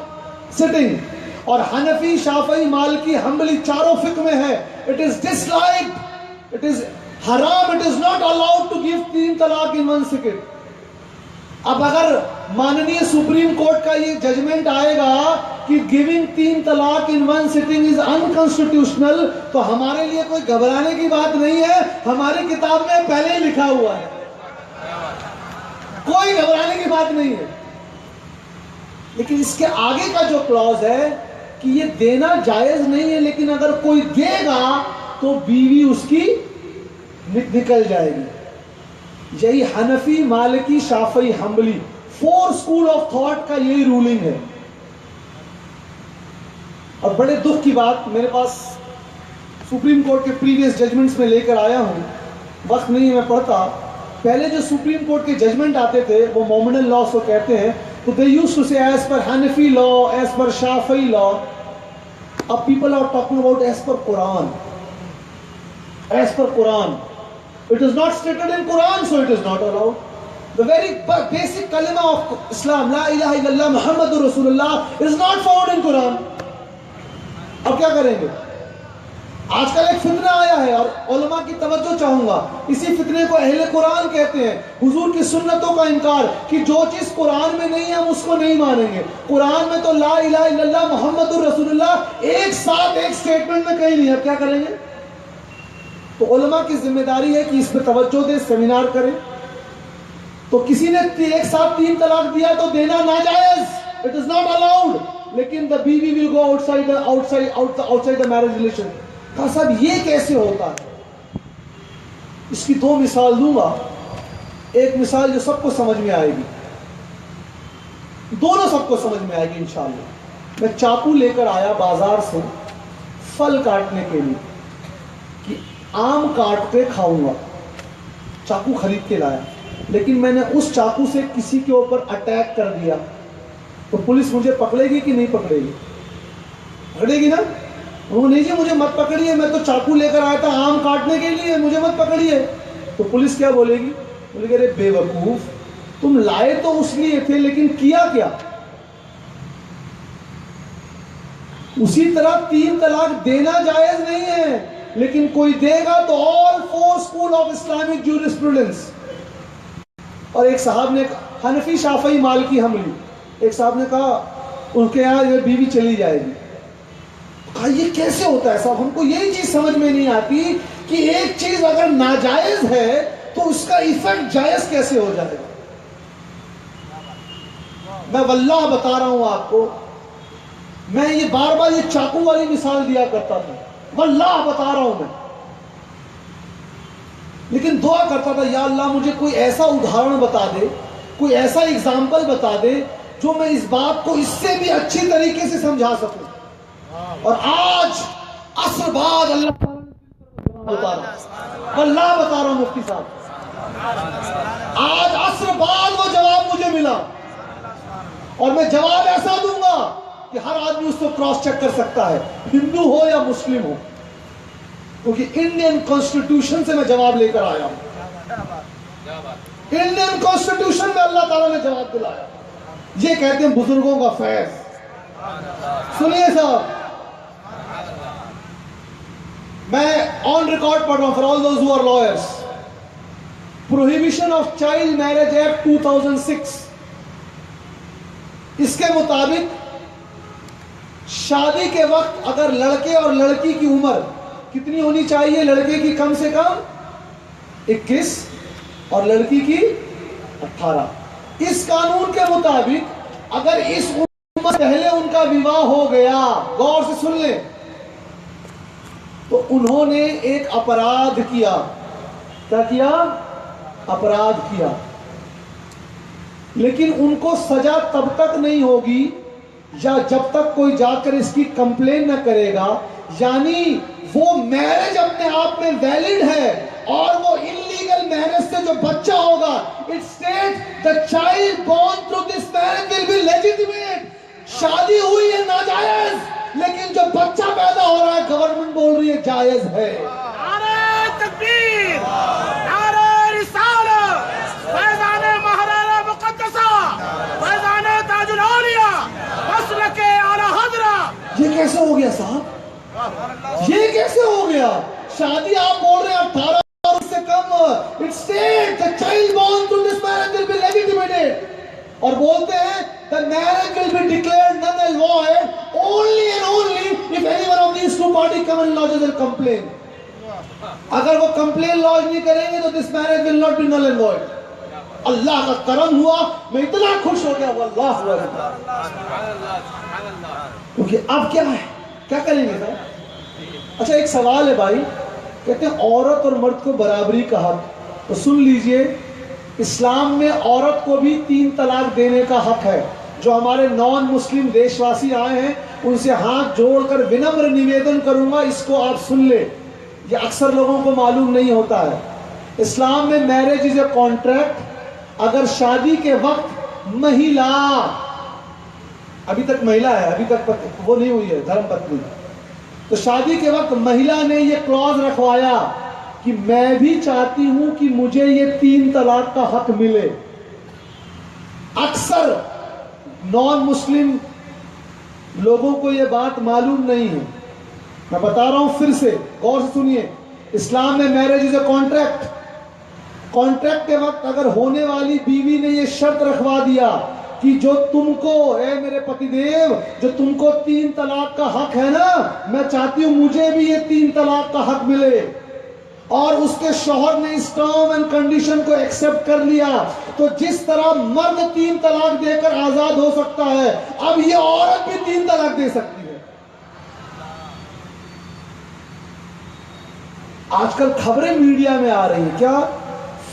सिटिंग। और हनफी, शाफई, मालिकी, हम्बली चारों फिक्र में है, it is disliked, it is haram, it is not allowed to give 3 तलाक in one sitting। अब अगर माननीय सुप्रीम कोर्ट का ये जजमेंट आएगा कि गिविंग 3 तलाक in one sitting is unconstitutional, तो हमारे लिए कोई घबराने की बात नहीं है। हमारी किताब में पहले ही लिखा हुआ है, कोई घबराने की बात नहीं है। लेकिन इसके आगे का जो क्लॉज है कि ये देना जायज नहीं है, लेकिन अगर कोई देगा तो बीवी उसकी निकल जाएगी। यही Hanafi, Maliki, Shafi, Hanbali 4 school of thought का यही रूलिंग है। और बड़े दुख की बात, मेरे पास सुप्रीम कोर्ट के प्रीवियस जजमेंट्स में लेकर आया हूं, वक्त नहीं मैं पढ़ता। पहले जो सुप्रीम कोर्ट के जजमेंट आते थे वो मोमिनल लॉ को कहते हैं, तो they used to say as per Hanafi law, as per Shafi law. अब people are talking about as per Quran. As per Quran, it is not stated in Quran, so it is not allowed. The very basic kalima of Islam, La ilaha illallah Muhammadur Rasulullah, is not found in Quran. अब क्या करेंगे? आजकल एक फितना आया है और उलमा की तवज्जो चाहूंगा, इसी फितने को अहले कुरान कहते हैं। हुजूर की सुन्नतों का इनकार, कि जो चीज कुरान में नहीं है हम उसको नहीं मानेंगे। कुरान में तो ला इलाहा इल्लल्लाह मुहम्मदुर रसूलुल्लाह एक साथ एक स्टेटमेंट में कहीं नहीं है। अब क्या करेंगे? तो उलमा की जिम्मेदारी है कि इस पर तवज्जो दे, सेमिनार करें। तो किसी ने एक साथ 3 तलाक दिया तो देना नाजायज, इट इज नॉट अलाउड। लेकिन द बीवी will go outside the marriage relation. कहा साहब ये कैसे होता है? इसकी दो मिसाल दूंगा। एक मिसाल जो सबको समझ में आएगी, दोनों सबको समझ में आएगी इंशाअल्लाह। मैं चाकू लेकर आया बाजार से फल काटने के लिए कि आम काट के खाऊंगा, चाकू खरीद के लाया, लेकिन मैंने उस चाकू से किसी के ऊपर अटैक कर दिया तो पुलिस मुझे पकड़ेगी कि नहीं पकड़ेगी? पकड़ेगी ना। वो नहीं जी मुझे मत पकड़िए, मैं तो चाकू लेकर आया था आम काटने के लिए, मुझे मत पकड़िए। तो पुलिस क्या बोलेगी? बोलेगी अरे बेवकूफ, तुम लाए तो उस लिए थे लेकिन किया क्या? उसी तरह 3 तलाक देना जायज नहीं है, लेकिन कोई देगा तो all 4 school of Islamic jurisprudence. और एक साहब ने, हनफी शाफई मालिकी हमली, एक साहब ने कहा उनके यहाँ ये बीवी चली जाएगी। कहा ये कैसे होता है साहब, हमको यही चीज समझ में नहीं आती कि एक चीज अगर नाजायज है तो उसका इफेक्ट जायज कैसे हो जाएगा। मैं वल्लाह बता रहा हूं आपको, मैं ये बार बार ये चाकू वाली मिसाल दिया करता था, वल्लाह बता रहा हूं मैं, लेकिन दुआ करता था या अल्लाह मुझे कोई ऐसा उदाहरण बता दे, कोई ऐसा एग्जाम्पल बता दे जो मैं इस बात को इससे भी अच्छी तरीके से समझा सकूं। और आज असर बाद अल्लाह बता रहा, अल्लाह बता रहा हूं मुफ्ती साहब, आज असर बाद वो जवाब मुझे मिला और मैं जवाब ऐसा दूंगा कि हर आदमी उसको क्रॉस चेक कर सकता है, हिंदू हो या मुस्लिम हो, क्योंकि इंडियन कॉन्स्टिट्यूशन से मैं जवाब लेकर आया हूं। इंडियन कॉन्स्टिट्यूशन में अल्लाह ताला ने जवाब दिलाया। ये कहते हैं बुजुर्गों का फैज। सुनिए साहब, मैं ऑन रिकॉर्ड पढ़ रहा हूं for all those who are lawyers, prohibition of child marriage act 2006, इसके मुताबिक शादी के वक्त अगर लड़के और लड़की की उम्र कितनी होनी चाहिए? लड़के की कम से कम 21 और लड़की की 18। इस कानून के मुताबिक अगर इस उम्र पहले उनका विवाह हो गया, गौर से सुन ले, तो उन्होंने एक अपराध किया। क्या किया? अपराध किया। लेकिन उनको सजा तब तक नहीं होगी या जब तक कोई जाकर इसकी कंप्लेन न करेगा, यानी वो मैरिज अपने आप में वैलिड है और वो इलीगल मैरिज से जो बच्चा होगा, it states the child born through this marriage will be legitimate. शादी हुई है नाजायज, लेकिन जो बच्चा पैदा हो रहा है गवर्नमेंट बोल रही है जायज है। नारे तकबीर, नारे रिसालत, फैज़ाने महराना मुक़द्दसा, फैज़ाने ताजुल औलिया, मसलके आला हज़रा। ये कैसे हो गया साहब? ये कैसे हो गया? शादी आप बोल रहे हैं 18 और उससे कम, it states the child born through this marriage will be legitimated, और बोलते हैं the marriage will be declared null and void only and only if any one of these two parties come and lodges a complaint. अगर वो complain launch नहीं करेंगे तो this marriage will not be null and void. Allah का करम हुआ, मैं इतना खुश हो गया, वल्लाह हुआ। क्योंकि अब क्या है, क्या करेंगे सर? अच्छा एक सवाल है भाई, कहते हैं औरत और मर्द को बराबरी का हक, तो सुन लीजिए, इस्लाम में औरत को भी 3 तलाक देने का हक है। जो हमारे नॉन मुस्लिम देशवासी आए हैं उनसे हाथ जोड़कर विनम्र निवेदन करूंगा, इसको आप सुन ले, ये अक्सर लोगों को मालूम नहीं होता है। इस्लाम में मैरिज इज ए कॉन्ट्रैक्ट। अगर शादी के वक्त महिला, अभी तक महिला है, अभी तक वो नहीं हुई है धर्म पत्नी, तो शादी के वक्त महिला ने ये क्लॉज रखवाया कि मैं भी चाहती हूं कि मुझे ये 3 तलाक का हक मिले। अक्सर नॉन मुस्लिम लोगों को ये बात मालूम नहीं है। मैं बता रहा हूं फिर से, गौर से सुनिए। इस्लाम में marriage is a contract. Contract के वक्त अगर होने वाली बीवी ने ये शर्त रखवा दिया कि जो तुमको, ए मेरे पतिदेव, जो तुमको 3 तलाक का हक है ना, मैं चाहती हूं मुझे भी ये 3 तलाक का हक मिले, और उसके शौहर ने इस टर्म एंड कंडीशन को एक्सेप्ट कर लिया, तो जिस तरह मर्द 3 तलाक देकर आजाद हो सकता है, अब ये औरत भी 3 तलाक दे सकती है। आजकल खबरें मीडिया में आ रही हैं, क्या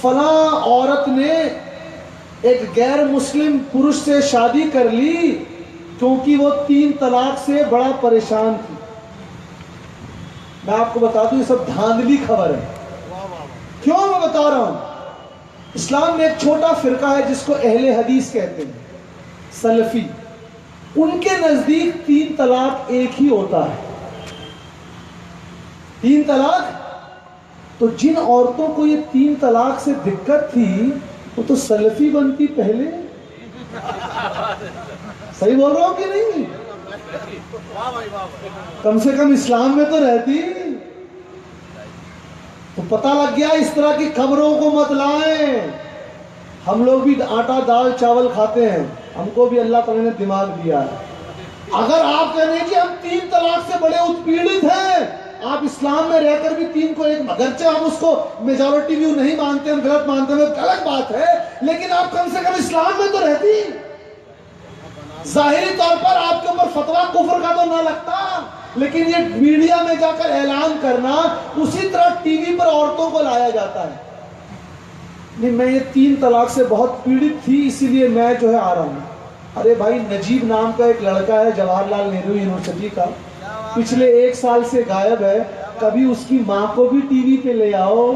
फला औरत ने एक गैर मुस्लिम पुरुष से शादी कर ली क्योंकि वो 3 तलाक से बड़ा परेशान थी। मैं आपको बता दूं, ये सब धांधली खबर है। क्यों मैं बता रहा हूं? इस्लाम में एक छोटा फिरका है जिसको अहले हदीस कहते हैं, सलफी। उनके नजदीक 3 तलाक एक ही होता है। 3 तलाक। तो जिन औरतों को ये 3 तलाक से दिक्कत थी वो तो सलफी बनती पहले। सही बोल रहा हूं कि नहीं? कम से कम इस्लाम में तो रहती। तो पता लग गया, इस तरह की खबरों को मत लाएं। हम लोग भी आटा दाल चावल खाते हैं, हमको भी अल्लाह ताला ने दिमाग दिया है। अगर आप कह रहे हैं कि हम 3 तलाक से बड़े उत्पीड़ित हैं, आप इस्लाम में रहकर भी 3 को एक, अगरचे आप उसको मेजॉरिटी व्यू नहीं मानते हैं, गलत मानते हैं, अलग बात है, लेकिन आप कम से कम इस्लाम में तो रहती। जाहिरी तौर पर आपके ऊपर फतवा कुफ्र का तो ना लगता, लेकिन ये मीडिया में जाकर ऐलान करना, उसी तरह टीवी पर औरतों को लाया जाता है। नहीं, मैं ये 3 तलाक से बहुत पीड़ित थी, इसीलिए मैं जो है आ रहा हूं। अरे भाई, नजीब नाम का एक लड़का है जवाहरलाल नेहरू यूनिवर्सिटी का, पिछले 1 साल से गायब है। कभी उसकी माँ को भी टीवी पे ले आओ।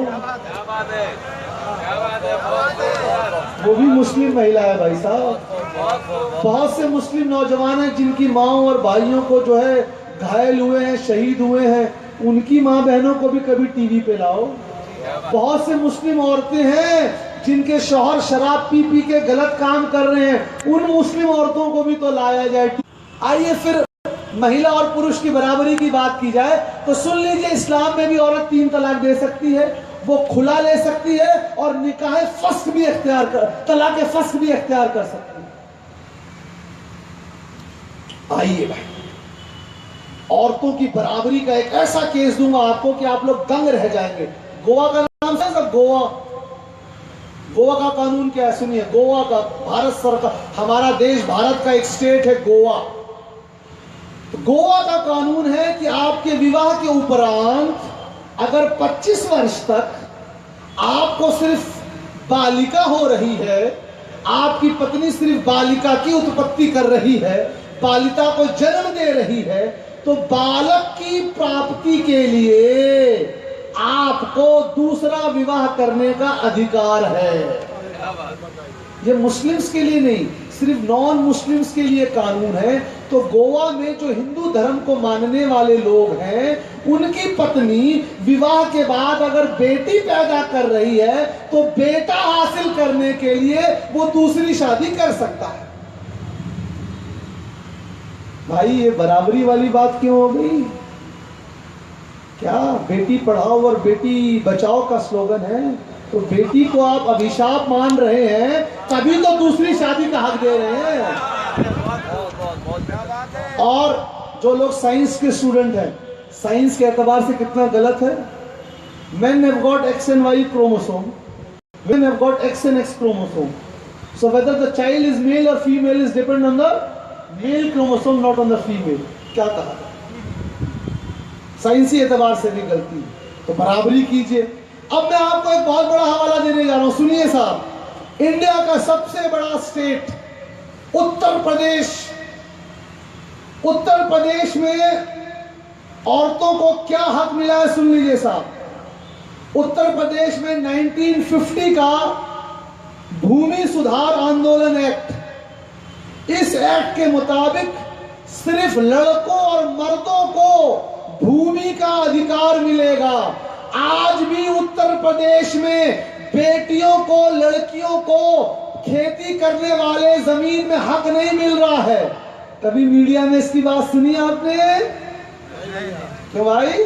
वो भी मुस्लिम महिला है भाई साहब। बहुत से मुस्लिम नौजवान हैं जिनकी माओ और भाइयों को जो है घायल हुए हैं, शहीद हुए हैं, उनकी माँ बहनों को भी कभी टीवी पे लाओ। बहुत से मुस्लिम औरतें हैं जिनके शौहर शराब पी पी के गलत काम कर रहे हैं, उन मुस्लिम औरतों को भी तो लाया जाए। आइए फिर महिला और पुरुष की बराबरी की बात की जाए तो सुन लीजिए, इस्लाम में भी औरत 3 तलाक दे सकती है, वो खुला ले सकती है और निकाह फस्ख भी इख्तियार कर, तलाक फस्ख भी इख्तियार कर सकती है। आइए भाई, औरतों की बराबरी का एक ऐसा केस दूंगा आपको कि आप लोग दंग रह जाएंगे। गोवा का नाम है सब, गोवा का कानून क्या है सुनिए। गोवा का, भारत सरकार, हमारा देश भारत का एक स्टेट है गोवा। तो गोवा का कानून है कि आपके विवाह के उपरांत अगर 25 वर्ष तक आपको सिर्फ बालिका हो रही है, आपकी पत्नी सिर्फ बालिका की उत्पत्ति कर रही है, बालिका को जन्म दे रही है, तो बालक की प्राप्ति के लिए आपको दूसरा विवाह करने का अधिकार है। ये मुस्लिम्स के लिए नहीं, सिर्फ नॉन मुस्लिम्स के लिए कानून है। तो गोवा में जो हिंदू धर्म को मानने वाले लोग हैं, उनकी पत्नी विवाह के बाद अगर बेटी पैदा कर रही है तो बेटा हासिल करने के लिए वो दूसरी शादी कर सकता है। भाई, ये बराबरी वाली बात क्यों हो गई? क्या बेटी पढ़ाओ और बेटी बचाओ का स्लोगन है? तो बेटी को आप अभिशाप मान रहे हैं, तभी तो दूसरी शादी का हक दे रहे हैं। और जो लोग साइंस के स्टूडेंट हैं, साइंस के एतबार से कितना गलत है। Men have got X and Y chromosome, women have got X and X chromosome. So whether the child is male or female is depend on the male chromosome, not on the female. क्या कहा? साइंसी एतबार से भी गलती है, तो बराबरी कीजिए। अब मैं आपको एक बहुत बड़ा हवाला देने जा रहा हूं, सुनिए साहब। इंडिया का सबसे बड़ा स्टेट उत्तर प्रदेश, उत्तर प्रदेश में औरतों को क्या हक मिला है सुन लीजिए साहब। उत्तर प्रदेश में 1950 का भूमि सुधार आंदोलन एक्ट, इस एक्ट के मुताबिक सिर्फ लड़कों और मर्दों को भूमि का अधिकार मिलेगा। आज भी उत्तर प्रदेश में बेटियों को, लड़कियों को खेती करने वाले जमीन में हक नहीं मिल रहा है। कभी मीडिया में इसकी बात सुनी आपने? क्यों भाई?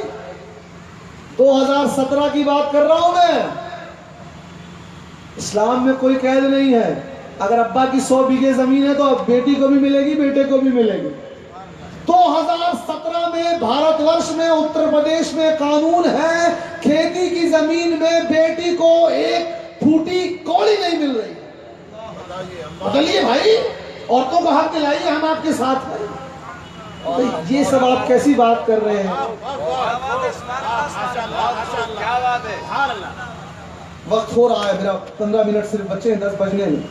2017 की बात कर रहा हूं मैं। इस्लाम में कोई कैद नहीं है। अगर अब्बा की 100 बीघे जमीन है तो अब बेटी को भी मिलेगी, बेटे को भी मिलेगी। 2017 में भारतवर्ष में उत्तर प्रदेश में कानून है, खेती की जमीन में बेटी को एक फूटी कौड़ी नहीं मिल रही। बदलिए भाई, औरतों को हक दिलाइए, हम आपके साथ हैं। तो ये सब आप कैसी बात कर रहे हैं? क्या बात है। वक्त हो रहा है मेरा, 15 मिनट सिर्फ बचे हैं 10 बजने में,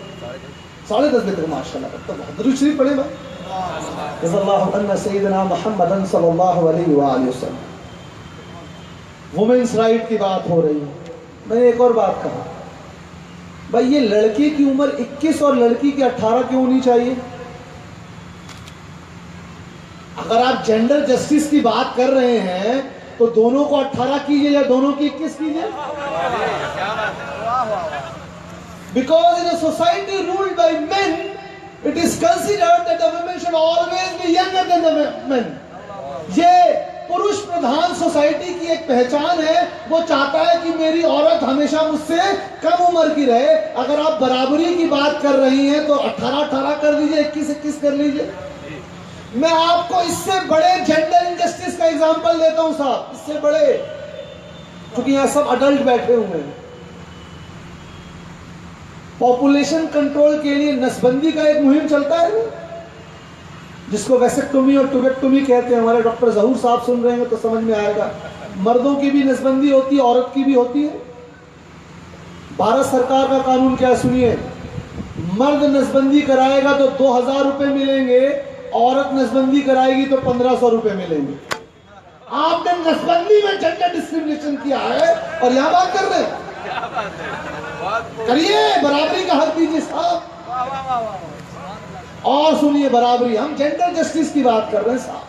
10:30 बजे तक माशाल्लाह। तो बहुत दरूद शरीफ पढ़े भाई। जज़ल्लाहु अन्ना सय्यदना मुहम्मदन सल्लल्लाहु अलैहि वसल्लम। वुमेन्स राइट की बात हो रही है। मैंने एक और बात कहा भाई, ये लड़के की उम्र 21 और लड़की की 18 क्यों होनी चाहिए? अगर आप जेंडर जस्टिस की बात कर रहे हैं तो दोनों को 18 कीजिए या दोनों की 21 कीजिए। Because in a society ruled by men, it is considered that the women should always be younger than the men. ये पुरुष प्रधान सोसाइटी की एक पहचान है। वो चाहता है कि मेरी औरत हमेशा मुझसे कम उम्र की रहे। अगर आप बराबरी की बात कर रही हैं तो 18 कर दीजिए, 21 कर लीजिए। मैं आपको इससे बड़े जेंडर इनजस्टिस का एग्जांपल देता हूं साहब, इससे बड़े, क्योंकि यहां सब अडल्ट बैठे हुए हैं। पॉपुलेशन कंट्रोल के लिए नसबंदी का एक मुहिम चलता है ना, जिसको वैसेक्टोमी और ट्यूबेक्टोमी कहते हैं। हमारे डॉक्टर जहूर साहब सुन रहे हैं तो समझ में आएगा। मर्दों की भी नसबंदी होती है, औरत की भी होती है। भारत सरकार का कानून क्या है सुनिए, मर्द नसबंदी कराएगा तो 2000 रुपए मिलेंगे, औरत नसबंदी कराएगी तो 1500 रुपए मिलेंगे। आपने नसबंदी में जेंडर डिस्क्रिमिनेशन किया है और यहां बात कर रहे हैं। करिए, बराबरी का हक दीजिए साहब। और सुनिए, बराबरी, हम जेंडर जस्टिस की बात कर रहे हैं साहब।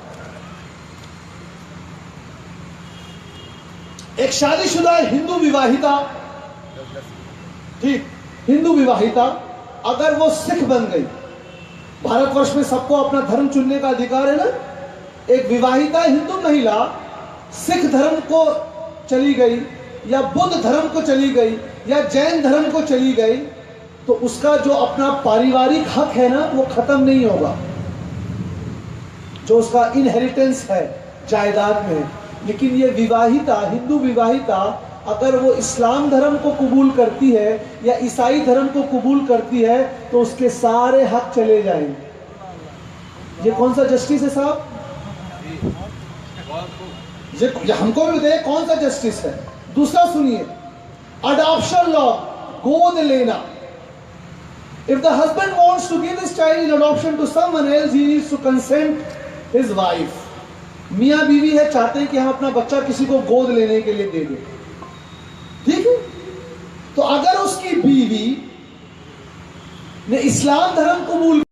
एक शादीशुदा हिंदू विवाहिता, ठीक, हिंदू विवाहिता अगर वो सिख बन गई, भारतवर्ष में सबको अपना धर्म चुनने का अधिकार है ना। एक विवाहिता हिंदू महिला सिख धर्म को चली गई या बुद्ध धर्म को चली गई या जैन धर्म को चली गई, तो उसका जो अपना पारिवारिक हक है ना वो खत्म नहीं होगा। जो उसका इनहेरिटेंस है जायदाद में। लेकिन ये विवाहिता, हिंदू विवाहिता, अगर वो इस्लाम धर्म को कबूल करती है या ईसाई धर्म को कबूल करती है तो उसके सारे हक चले जाएंगे। ये कौन सा जस्टिस है साहब? ये हमको भी बताइए कौन सा जस्टिस है। दूसरा सुनिए, अडॉप्शन लॉ, गोद लेना। If the husband wants to give his child in adoption to someone else, he needs to consent his wife. मियाँ बीवी है, चाहते हैं कि हम अपना बच्चा किसी को गोद लेने के लिए दे दें, ठीक है। तो अगर उसकी बीवी ने इस्लाम धर्म कबूल